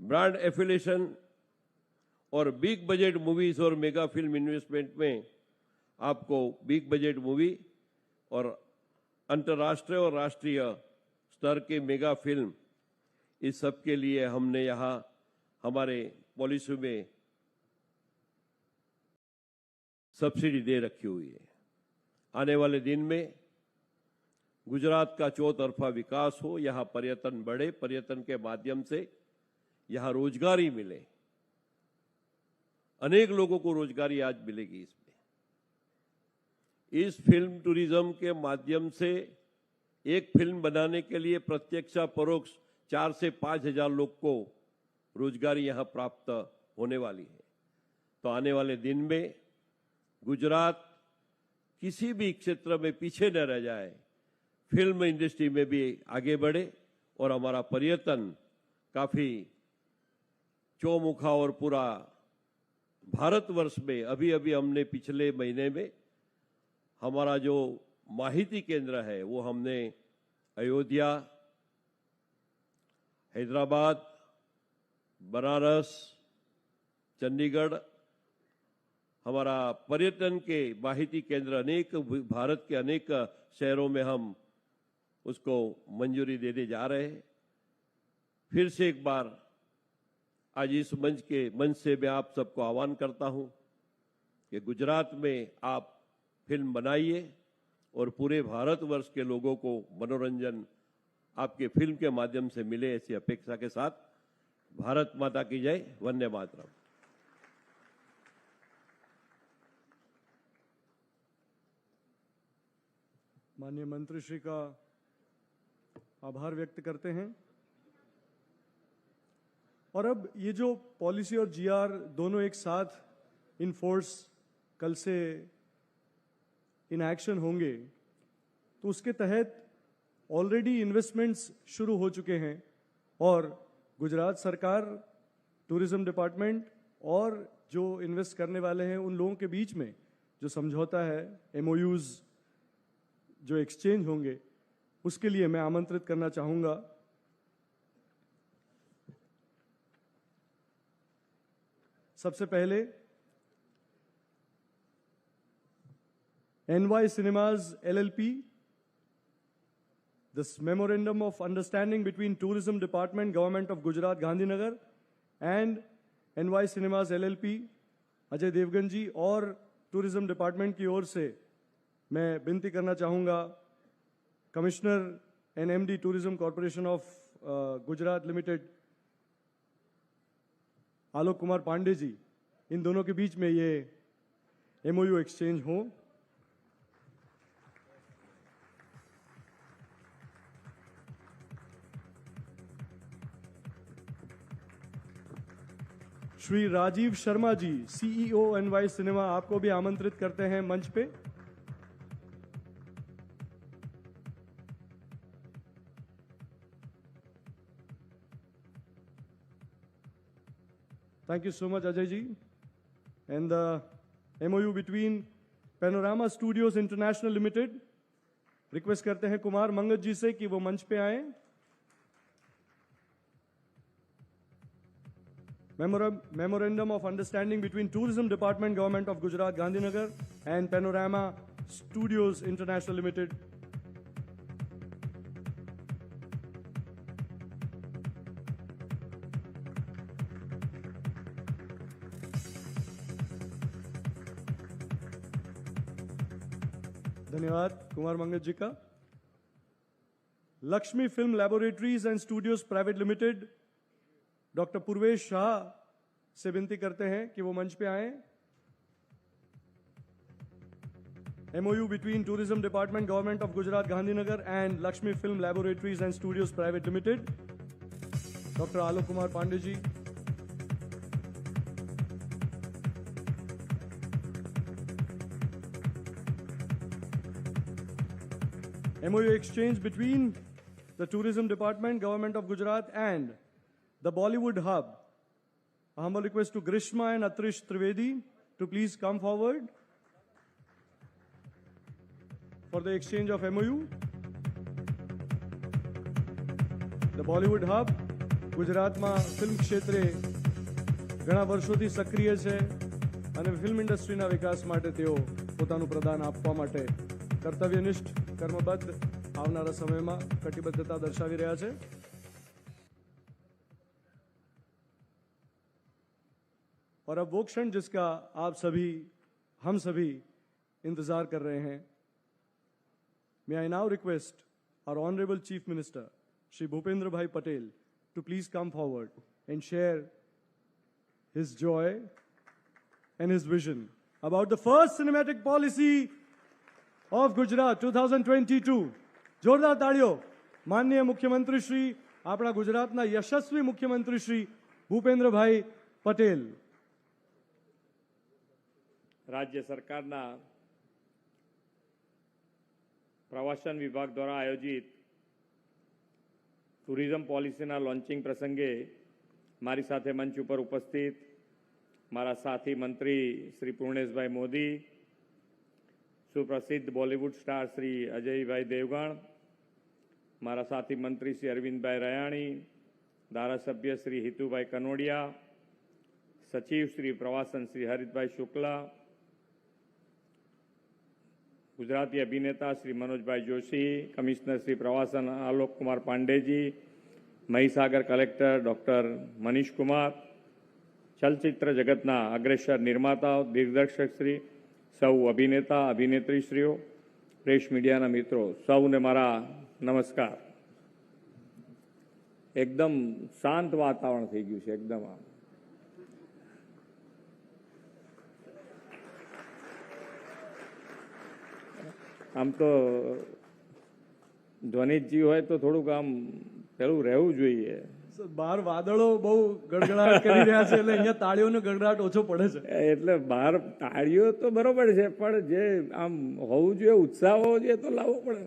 brand affiliation और बिग बजट मूवीज और मेगा फिल्म इन्वेस्टमेंट में आपको बिग बजट मूवी और अंतर्राष्ट्रीय और राष्ट्रीय स्तर की मेगा फिल्म, इस सब के लिए हमने यहाँ हमारे पॉलिसी में सब्सिडी दे रखी हुई है। आने वाले दिन में गुजरात का चौतरफा विकास हो, यहाँ पर्यटन बढ़े, पर्यटन के माध्यम से यहाँ रोजगारी मिले, अनेक लोगों को रोजगारी आज मिलेगी। इसमें इस फिल्म टूरिज्म के माध्यम से एक फिल्म बनाने के लिए प्रत्यक्ष परोक्ष 4 से 5 हजार लोग को रोजगारी यहाँ प्राप्त होने वाली है। तो आने वाले दिन में गुजरात किसी भी क्षेत्र में पीछे न रह जाए, फिल्म इंडस्ट्री में भी आगे बढ़े और हमारा पर्यटन काफी चौमुखा और पूरा भारतवर्ष में, अभी हमने पिछले महीने में हमारा जो माहिती केंद्र है वो हमने अयोध्या, हैदराबाद, बनारस, चंडीगढ़, हमारा पर्यटन के माहिती केंद्र अनेक भारत के अनेक शहरों में हम उसको मंजूरी देने जा रहे हैं। फिर से एक बार आज इस मंच से मैं आप सबको आह्वान करता हूं कि गुजरात में आप फिल्म बनाइए और पूरे भारतवर्ष के लोगों को मनोरंजन आपके फिल्म के माध्यम से मिले, ऐसी अपेक्षा के साथ भारत माता की जय, वंदे मातरम। माननीय मंत्री श्री का आभार व्यक्त करते हैं। और अब ये जो पॉलिसी और जीआर दोनों एक साथ इन फोर्स कल से इन एक्शन होंगे, तो उसके तहत ऑलरेडी इन्वेस्टमेंट्स शुरू हो चुके हैं और गुजरात सरकार, टूरिज्म डिपार्टमेंट और जो इन्वेस्ट करने वाले हैं उन लोगों के बीच में जो समझौता है, एमओयूज जो एक्सचेंज होंगे, उसके लिए मैं आमंत्रित करना चाहूंगा सबसे पहले NY Cinemas LLP, this memorandum of understanding between Tourism Department, Government of Gujarat, Gandhinagar and NY Cinemas LLP, Ajay Devgan जी और टूरिज्म डिपार्टमेंट की ओर से मैं विनती करना चाहूंगा commissioner and MD Tourism Corporation of Gujarat Limited Alok Kumar Pandey ji, इन दोनों के बीच में ये MOU एक्सचेंज हो। Shri Rajiv Sharma ji, CEO NY cinema, आपको भी आमंत्रित करते हैं मंच पे। Thank you so much, Ajay ji. And the MOU between Panorama Studios International Limited, request करते हैं कुमार मंगत जी से कि वो मंच पे आए। Memorandum of Understanding between Tourism Department, Government of Gujarat, Gandhinagar and Panorama Studios International Limited. धन्यवाद कुमार मंगत जी का। Lakshmi film laboratories and studios private limited, doctor Purvesh Shah से विनती करते हैं कि वो मंच पे आए। MOU between Tourism Department, Government of Gujarat, Gandhinagar and Lakshmi Film Laboratories and Studios Private Limited, doctor Alok Kumar Pandey ji. MOU exchange between the Tourism Department, Government of Gujarat and the Bollywood Hub. A humble request to Grishma and Atrish Trivedi to please come forward for the exchange of MOU. The Bollywood Hub, ગુજરાતમાં film ક્ષેત્રે ઘણા વર્ષોથી સક્રિય છે અને film ઇન્ડસ્ટ્રીના વિકાસ માટે તેઓ પોતાનું પ્રદાન આપવા માટે કર્તવ્યનિષ્ઠ, કર્મબદ્ધ આવનારા સમયમાં કટિબદ્ધતા દર્શાવી રહ્યા છે। और अब वो क्षण जिसका आप सभी हम सभी इंतजार कर रहे हैं। May I now request our Honorable Chief Minister, Shri Bhupendra Bhai Patel, to please come forward and share his joy and his vision about the first cinematic policy of Gujarat 2022. જોરદાર તાળીઓ માનનીય મુખ્યમંત્રી શ્રી, આપણા ગુજરાતના યશસ્વી મુખ્યમંત્રી શ્રી ભૂપેન્દ્રભાઈ પટેલ। રાજ્ય સરકારના પ્રવાસન વિભાગ દ્વારા આયોજિત ટુરિઝમ પોલિસીના લોન્ચિંગ પ્રસંગે મારી સાથે મંચ ઉપર ઉપસ્થિત મારા સાથી મંત્રી શ્રી પૂર્ણેશભાઈ મોદી, સુપ્રસિદ્ધ બોલિવૂડ સ્ટાર શ્રી અજયભાઈ દેવગણ, મારા સાથી મંત્રી શ્રી અરવિંદભાઈ રયાણી, ધારાસભ્ય શ્રી હિતુભાઈ કનોડિયા, સચિવ શ્રી પ્રવાસન શ્રી હરિતભાઈ શુક્લા, गुजराती अभिनेता श्री मनोजभाई जोशी, कमिश्नर श्री प्रवासन आलोक कुमार पांडेजी, महिसागर कलेक्टर डॉक्टर मनीष कुमार, चलचित्र जगतना अग्रेसर निर्माता दिग्दर्शक श्री, सौ अभिनेता अभिनेत्रीश्रीओ, प्रेस मीडियाना मित्रों, सौने मारा नमस्कार। एकदम शांत वातावरण थई गयुं छे। एकदम आम तो ध्वनितजी होय तो थोड़ुंक आम पेलुं रहेवुं जोईए। બહાર વાદળો બહુ ગડગડાટ કરી રહ્યા છે એટલે અહીંયા તાળીઓનો ગડગડાટ ઓછો પડે છે। એટલે બહાર તાળીઓ તો બરોબર છે, પણ જે આમ હોવું જોઈએ, ઉત્સાહ હોવો જોઈએ તો લાવવો પડે।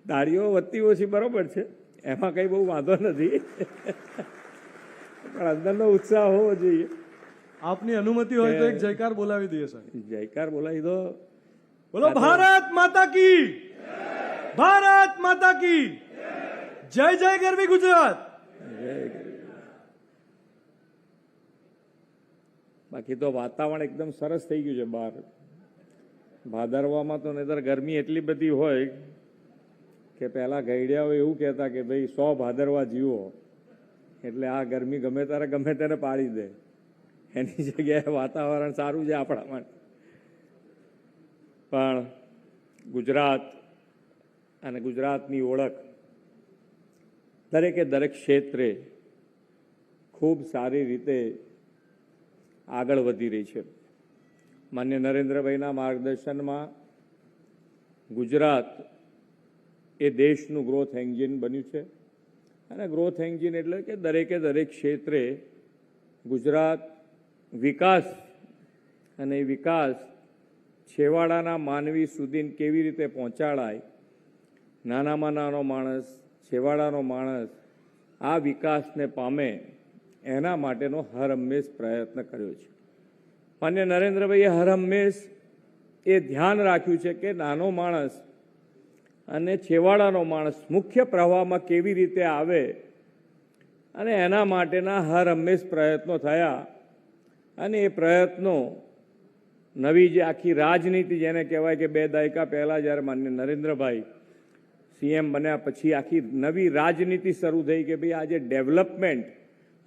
તાળીઓ વધતી ઓછી બરોબર છે, એમાં કઈ બહુ વાંધો નથી, પણ અંદરનો ઉત્સાહ હોવો જોઈએ। આપની અનુમતિ હોય તો એક જયકાર બોલાવી દઈએ સર। જયકાર બોલાવી દો। બોલો ભારત માતા की, भारत माता की जय। जय गरवी गुजरात। बाकी तो वातावरण एकदम सरस થઈ ગયું છે બહાર। ભાદરવામાં તો નહીતર ગરમી એટલી બધી હોય કે પહેલા ગઈડિયાઓ એવું કહેતા કે ભાઈ 100 ભાદરવા જીવો, એટલે આ ગરમી ગમે ત્યારે ગમે તેને પાડી દે, એની જગ્યાએ વાતાવરણ સારું છે આપણા માટે। પણ ગુજરાત અને ગુજરાતની ઓળખ દરેકે દરેક ક્ષેત્રે ખૂબ સારી રીતે આગળ વધી રહી છે। માન્ય નરેન્દ્રભાઈના માર્ગદર્શનમાં ગુજરાત એ દેશનું ગ્રોથ એન્જિન બન્યું છે, અને ગ્રોથ એન્જિન એટલે કે દરેકે દરેક ક્ષેત્રે ગુજરાત વિકાસ, અને એ વિકાસ છેવાડાના માનવી સુધી કેવી રીતે પહોંચાડાય, નાનામાં નાનો માણસ, છેવાડાનો માણસ આ વિકાસને પામે, એના માટેનો હર હંમેશ પ્રયત્ન કર્યો છે। માન્ય નરેન્દ્રભાઈએ હર હંમેશ એ ધ્યાન રાખ્યું છે કે નાનો માણસ અને છેવાડાનો માણસ મુખ્ય પ્રવાહમાં કેવી રીતે આવે, અને એના માટેના હર હંમેશ પ્રયત્નો થયા। અને એ પ્રયત્નો નવી જે આખી રાજનીતિ જેને કહેવાય કે 2 દાયકા પહેલાં જ્યારે માન્ય નરેન્દ્રભાઈ સીએમ બન્યા પછી આખી નવી રાજનીતિ શરૂ થઈ કે ભાઈ આજે ડેવલપમેન્ટ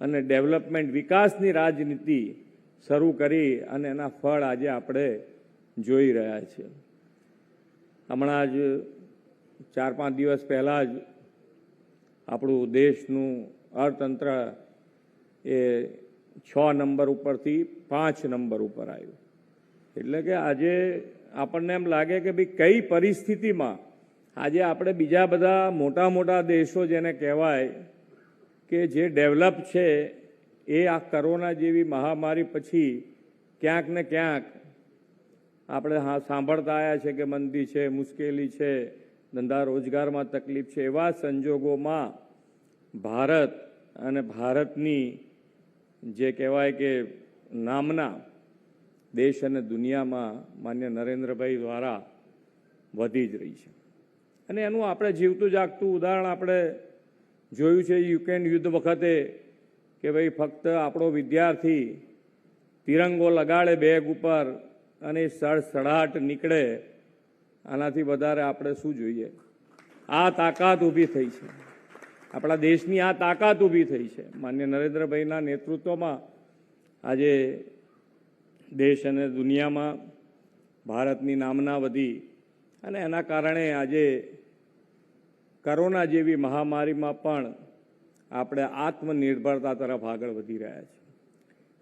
અને ડેવલપમેન્ટ વિકાસની રાજનીતિ શરૂ કરી, અને એના ફળ આજે આપણે જોઈ રહ્યા છીએ। હમણાં જ 4-5 દિવસ પહેલાં જ આપણું દેશનું અર્થતંત્ર એ 6 નંબર ઉપરથી 5 નંબર ઉપર આવ્યું। એટલે કે આજે આપણને એમ લાગે કે ભાઈ કઈ પરિસ્થિતિમાં આજે આપણે બીજા બધા મોટા મોટા દેશો જેને કહેવાય કે જે ડેવલપ છે, એ આ કોરોના જેવી મહામારી પછી ક્યાંક ને ક્યાંક આપણે સાંભળતા આવ્યા છે કે મંદી છે, મુશ્કેલી છે, ધંધા રોજગારમાં તકલીફ છે। એવા સંજોગોમાં ભારત અને ભારતની જે કહેવાય કે નામના દેશ અને દુનિયામાં માન્ય નરેન્દ્રભાઈ દ્વારા વધી જ રહી છે। અને એનું આપણે જીવતું જાગતું ઉદાહરણ આપણે જોયું છે યુક્રેન યુદ્ધ વખતે કે ભાઈ ફક્ત આપણો વિદ્યાર્થી તિરંગો લગાડે બેગ ઉપર અને સડસડાટ નીકળે આનાથી વધારે આપણે શું જોઈએ? આ તાકાત ઊભી થઈ છે, આપણા દેશની આ તાકાત ઊભી થઈ છે. માન્ય નરેન્દ્રભાઈના નેતૃત્વમાં આજે દેશ અને દુનિયામાં ભારતની નામના વધી અને એના કારણે આજે કોરોના જેવી મહામારીમાં પણ આપણે આત્મનિર્ભરતા તરફ આગળ વધી રહ્યા છીએ.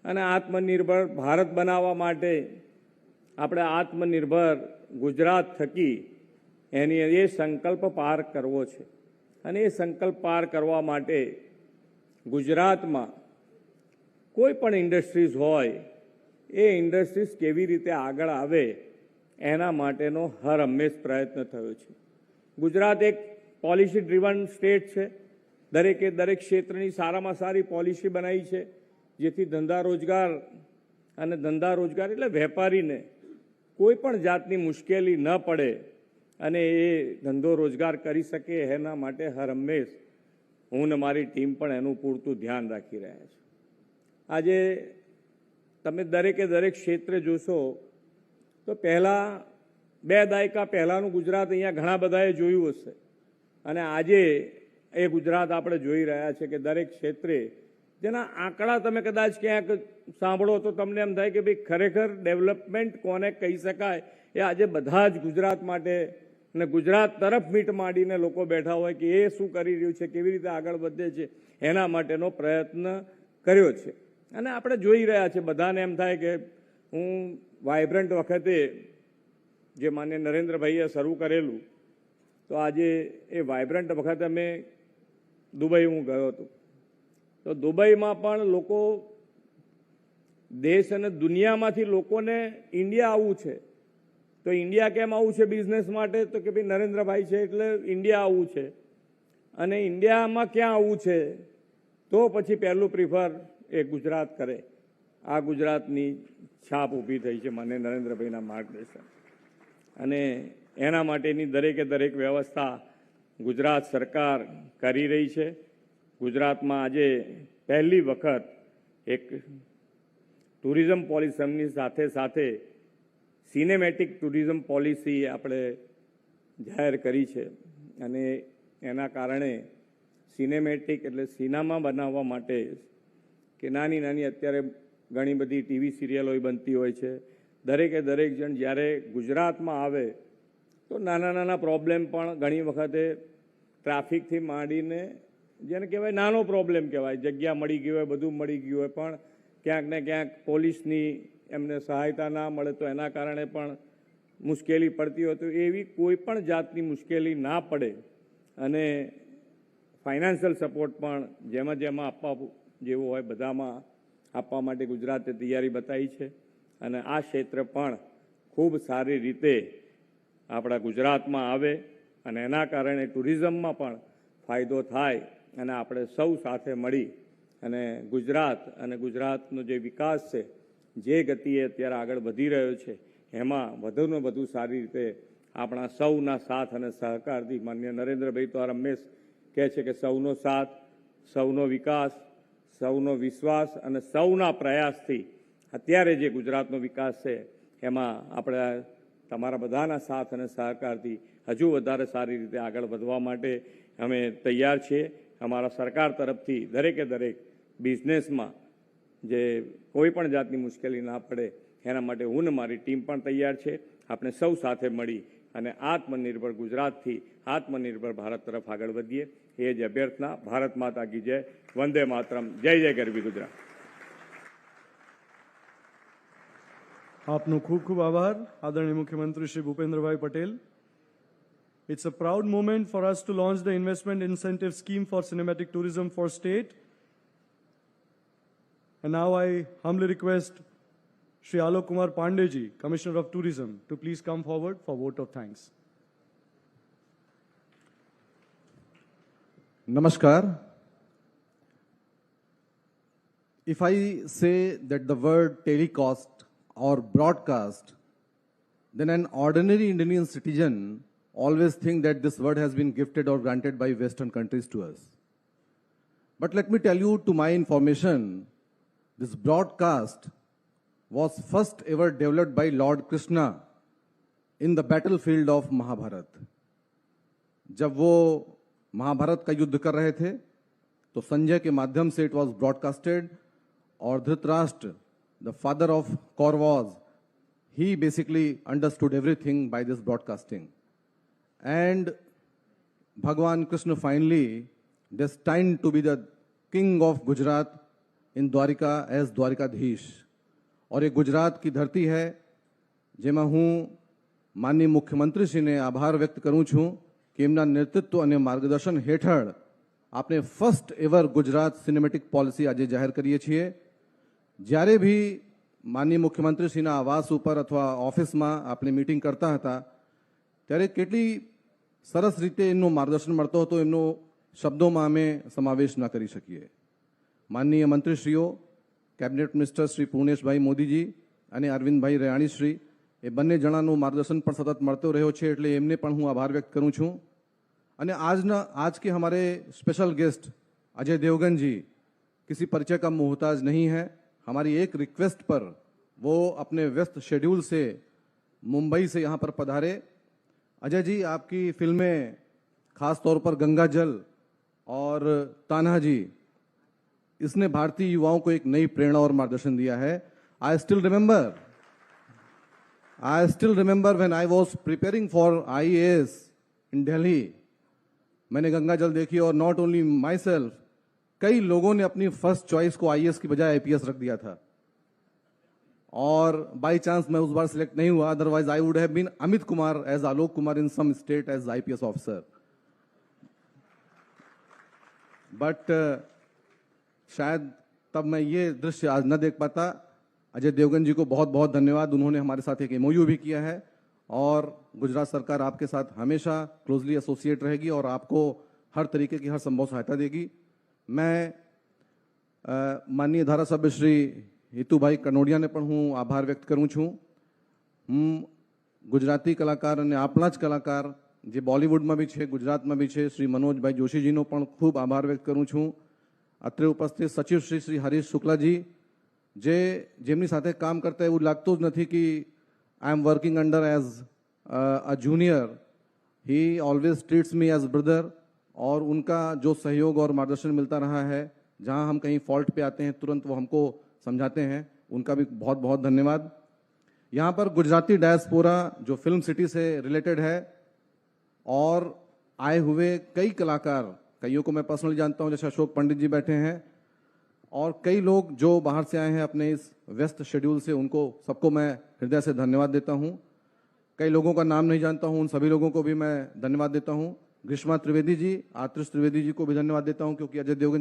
અને આત્મનિર્ભર ભારત બનાવવા માટે આપણે આત્મનિર્ભર ગુજરાત થકી એની એ સંકલ્પ પાર કરવો છે. અને એ સંકલ્પ પાર કરવા માટે ગુજરાતમાં કોઈ પણ ઇન્ડસ્ટ્રીઝ હોય એ ઇન્ડસ્ટ્રીઝ કેવી રીતે આગળ આવે એના માટેનો હર હંમેશ પ્રયત્ન થયો છે. ગુજરાત એક પોલિસી ડ્રીવન સ્ટેટ છે. દરેકે દરેક ક્ષેત્રની સારામાં સારી પોલિસી બનાવી છે, જેથી ધંધા રોજગાર એટલે વેપારીને કોઈ પણ જાતની મુશ્કેલી ન પડે અને એ ધંધો રોજગાર કરી શકે. એના માટે હર હંમેશ હું ને મારી ટીમ પણ એનું પૂરતું ધ્યાન રાખી રહ્યા છે. આજે તમે દરેકે દરેક ક્ષેત્રે જોશો તો પહેલાં 2 દાયકા પહેલાંનું ગુજરાત અહીંયા ઘણા બધાએ જોયું હશે અને આજે એ ગુજરાત આપણે જોઈ રહ્યા છે કે દરેક ક્ષેત્રે જેના આંકડા તમે કદાચ ક્યાંક સાંભળો તો તમને એમ થાય કે ભાઈ ખરેખર ડેવલપમેન્ટ કોને કહી શકાય એ આજે બધા જ ગુજરાત માટે અને ગુજરાત તરફ મીટ માંડીને લોકો બેઠા હોય કે એ શું કરી રહ્યું છે, કેવી રીતે આગળ વધે છે, એના માટેનો પ્રયત્ન કર્યો છે. અને આપણે જોઈ રહ્યા છે, બધાને એમ થાય કે હું વાઇબ્રન્ટ વખતે જે માન્ય નરેન્દ્રભાઈએ શરૂ કરેલું તો આજે એ વાઇબ્રન્ટ વખતે અમે દુબઈ હું ગયો હતો તો દુબઈમાં પણ લોકો દેશ અને દુનિયામાંથી લોકોને ઇન્ડિયા આવવું છે. તો ઇન્ડિયા કેમ આવવું છે બિઝનેસ માટે? તો કે ભાઈ નરેન્દ્રભાઈ છે એટલે ઇન્ડિયા આવવું છે. અને ઇન્ડિયામાં ક્યાં આવવું છે? તો પછી પહેલું પ્રિફર એ ગુજરાત કરે. આ ગુજરાતની છાપ ઊભી થઈ છે મને નરેન્દ્રભાઈના માર્ગદર્શન અને એના માટેની દરેકે દરેક વ્યવસ્થા ગુજરાત સરકાર કરી રહી છે. ગુજરાતમાં આજે પહેલી વખત એક ટુરિઝમ પોલિસીની સાથે સાથે સિનેમેટિક ટુરિઝમ પોલિસી આપણે જાહેર કરી છે અને એના કારણે સિનેમેટિક એટલે સિનેમા બનાવવા માટે કે નાની નાની અત્યારે ઘણી બધી ટીવી સિરિયલો બનતી હોય છે. દરેકે દરેક જણ જ્યારે ગુજરાતમાં આવે તો નાના નાના પ્રોબ્લેમ પણ ઘણી વખતે ટ્રાફિકથી માંડીને જેને કહેવાય નાનો પ્રોબ્લેમ કહેવાય, જગ્યા મળી ગઈ હોય, બધું મળી ગયું હોય, પણ ક્યાંક ને ક્યાંક પોલીસની એમને સહાયતા ના મળે તો એના કારણે પણ મુશ્કેલી પડતી હોય. તો એવી કોઈ પણ જાતની મુશ્કેલી ના પડે અને ફાઇનાન્શિયલ સપોર્ટ પણ જેમાં આપવા જેવું હોય બધામાં આપવા માટે ગુજરાતે તૈયારી બતાવી છે અને આ ક્ષેત્ર પણ ખૂબ સારી રીતે આપણા ગુજરાતમાં આવે અને એના કારણે ટુરિઝમમાં પણ ફાયદો થાય અને આપણે સૌ સાથે મળી અને ગુજરાતનો જે વિકાસ છે, જે ગતિએ અત્યારે આગળ વધી રહ્યો છે, એમાં વધુને વધુ સારી રીતે આપણા સૌના સાથ અને સહકારથી માનનીય નરેન્દ્રભાઈ તો હંમેશ કહે છે કે સૌનો સાથ, સૌનો વિકાસ, સૌનો વિશ્વાસ અને સૌના પ્રયાસથી અત્યારે જે ગુજરાતનો વિકાસ છે એમાં આપણે તમારા બધાના સાથ અને સહકારથી હજુ વધારે સારી રીતે આગળ વધવા માટે અમે તૈયાર છીએ. અમારા સરકાર તરફથી દરેકે દરેક બિઝનેસમાં જે કોઈ પણ જાતની મુશ્કેલી ના પડે એના માટે હું ને મારી ટીમ પણ તૈયાર છે. આપણે સૌ સાથે મળી અને આત્મનિર્ભર ગુજરાતથી આત્મનિર્ભર ભારત તરફ આગળ વધીએ એ જ અભ્યર્થના. ભારત માતા કી જય, વંદે માતરમ, જય જય ગરવી ગુજરાત. આપનો ખૂબ ખૂબ આભાર આદરણીય મુખ્યમંત્રી Shri Bhupendrabhai Patel. It's a proud moment for us to launch the investment incentive scheme for cinematic tourism for state. And now I humbly request Shri Alok Kumar Pandey, Commissioner of Tourism, to please come forward for vote of thanks. Namaskar. If I say that the word telecast or broadcast, then an ordinary Indian citizen always think that this word has been gifted or granted by Western countries to us. But let me tell you, to my information, this broadcast was first ever developed by Lord Krishna in the battlefield of Mahabharat. जब वो महाभारत का युद्ध कर रहे थे तो संजय के माध्यम से इट वॉज ब्रॉडकास्टेड, और Dhritarashtra, the father of Kauravas, he basically understood everything by this broadcasting. And Bhagwan Krishna finally destined to be the king of Gujarat in Dwarika as Dwarikadhish. और ये गुजरात की धरती है જેમાં હું માનનીય મુખ્યમંત્રીશ્રીને આભાર વ્યક્ત કરું છું કે એમના નેતૃત્વ અને માર્ગદર્શન હેઠળ આપણે first ever Gujarat cinematic policy આજે જાહેર કરીએ છીએ। જ્યારે भी માનનીય મુખ્યમંત્રીશ્રીના આવાસ ઉપર અથવા ઓફિસમાં આપણે મીટિંગ કરતા હતા ત્યારે કેટલી સરસ રીતે એમનું માર્ગદર્શન મળતો હતો, એમનો શબ્દોમાં અમે સમાવેશ ન કરી શકીએ। માનનીય મંત્રીશ્રીઓ, કેબિનેટ મિનિસ્ટર શ્રી પૂર્ણેશભાઈ મોદીજી અને અરવિંદભાઈ રયાણીશ્રી, એ બંને જણાનું માર્ગદર્શન પણ સતત મળતો રહ્યો છે, એટલે એમને પણ હું આભાર વ્યક્ત કરું છું। અને आज के हमारे स्पेशल गेस्ट अजय देवगन जी किसी परिचय का मोहताज नहीं है। हमारी एक रिक्वेस्ट पर वो अपने व्यस्त शेड्यूल से मुंबई से यहाँ पर पधारे। अजय जी, आपकी फिल्में खास तौर पर गंगा जल और तान्हा जी, इसने भारतीय युवाओं को एक नई प्रेरणा और मार्गदर्शन दिया है। I still remember when I was preparing for IAS इन दिल्ली, मैंने गंगा जल देखी और नॉट ओनली माई सेल्फ, कई लोगों ने अपनी फर्स्ट चॉइस को IAS की बजाय IPS रख दिया था, और बाय चांस मैं उस बार सिलेक्ट नहीं हुआ, otherwise I would have been Amit Kumar as Alok Kumar in some state as IPS officer. But शायद तब मैं ये दृश्य आज न देख पाता। अजय देवगन जी को बहुत बहुत धन्यवाद, उन्होंने हमारे साथ एक MOU भी किया है, और गुजरात सरकार आपके साथ हमेशा क्लोजली एसोसिएट रहेगी और आपको हर तरीके की हर संभव सहायता देगी। मैं माननीय धारासभ्य श्री હિતુભાઈ કનોડિયાને પણ હું આભાર વ્યક્ત કરું છું। હું ગુજરાતી કલાકાર અને આપણા જ કલાકાર જે બોલિવૂડમાં બી છે, ગુજરાતમાં બી છે, શ્રી મનોજભાઈ જોશીજીનો પણ ખૂબ આભાર વ્યક્ત કરું છું। અત્રે ઉપસ્થિત સચિવ શ્રી હરીશ શુક્લાજી, જેમની સાથે કામ કરતા એવું લાગતું જ નથી कि I am working under as a junior. He always treats me as brother, और उनका जो सहयोग और मार्गदर्शन मिलता रहा है, जहां हम कहीं फॉल्ट पे आते हैं तुरंत वो हमको समझाते हैं, उनका भी बहुत बहुत धन्यवाद। यहाँ पर गुजराती डायस्पोरा जो फिल्म सिटी से रिलेटेड है और आए हुए कई कलाकार, कईयों को मैं पर्सनली जानता हूँ, जैसे अशोक पंडित जी बैठे हैं, और कई लोग जो बाहर से आए हैं अपने इस व्यस्त शेड्यूल से, उनको सबको मैं हृदय से धन्यवाद देता हूँ। कई लोगों का नाम नहीं जानता हूँ, उन सभी लोगों को भी मैं धन्यवाद देता हूँ। ग्रीष्मा त्रिवेदी जी, आतिश त्रिवेदी जी को भी धन्यवाद देता हूँ, क्योंकि अजय देवगन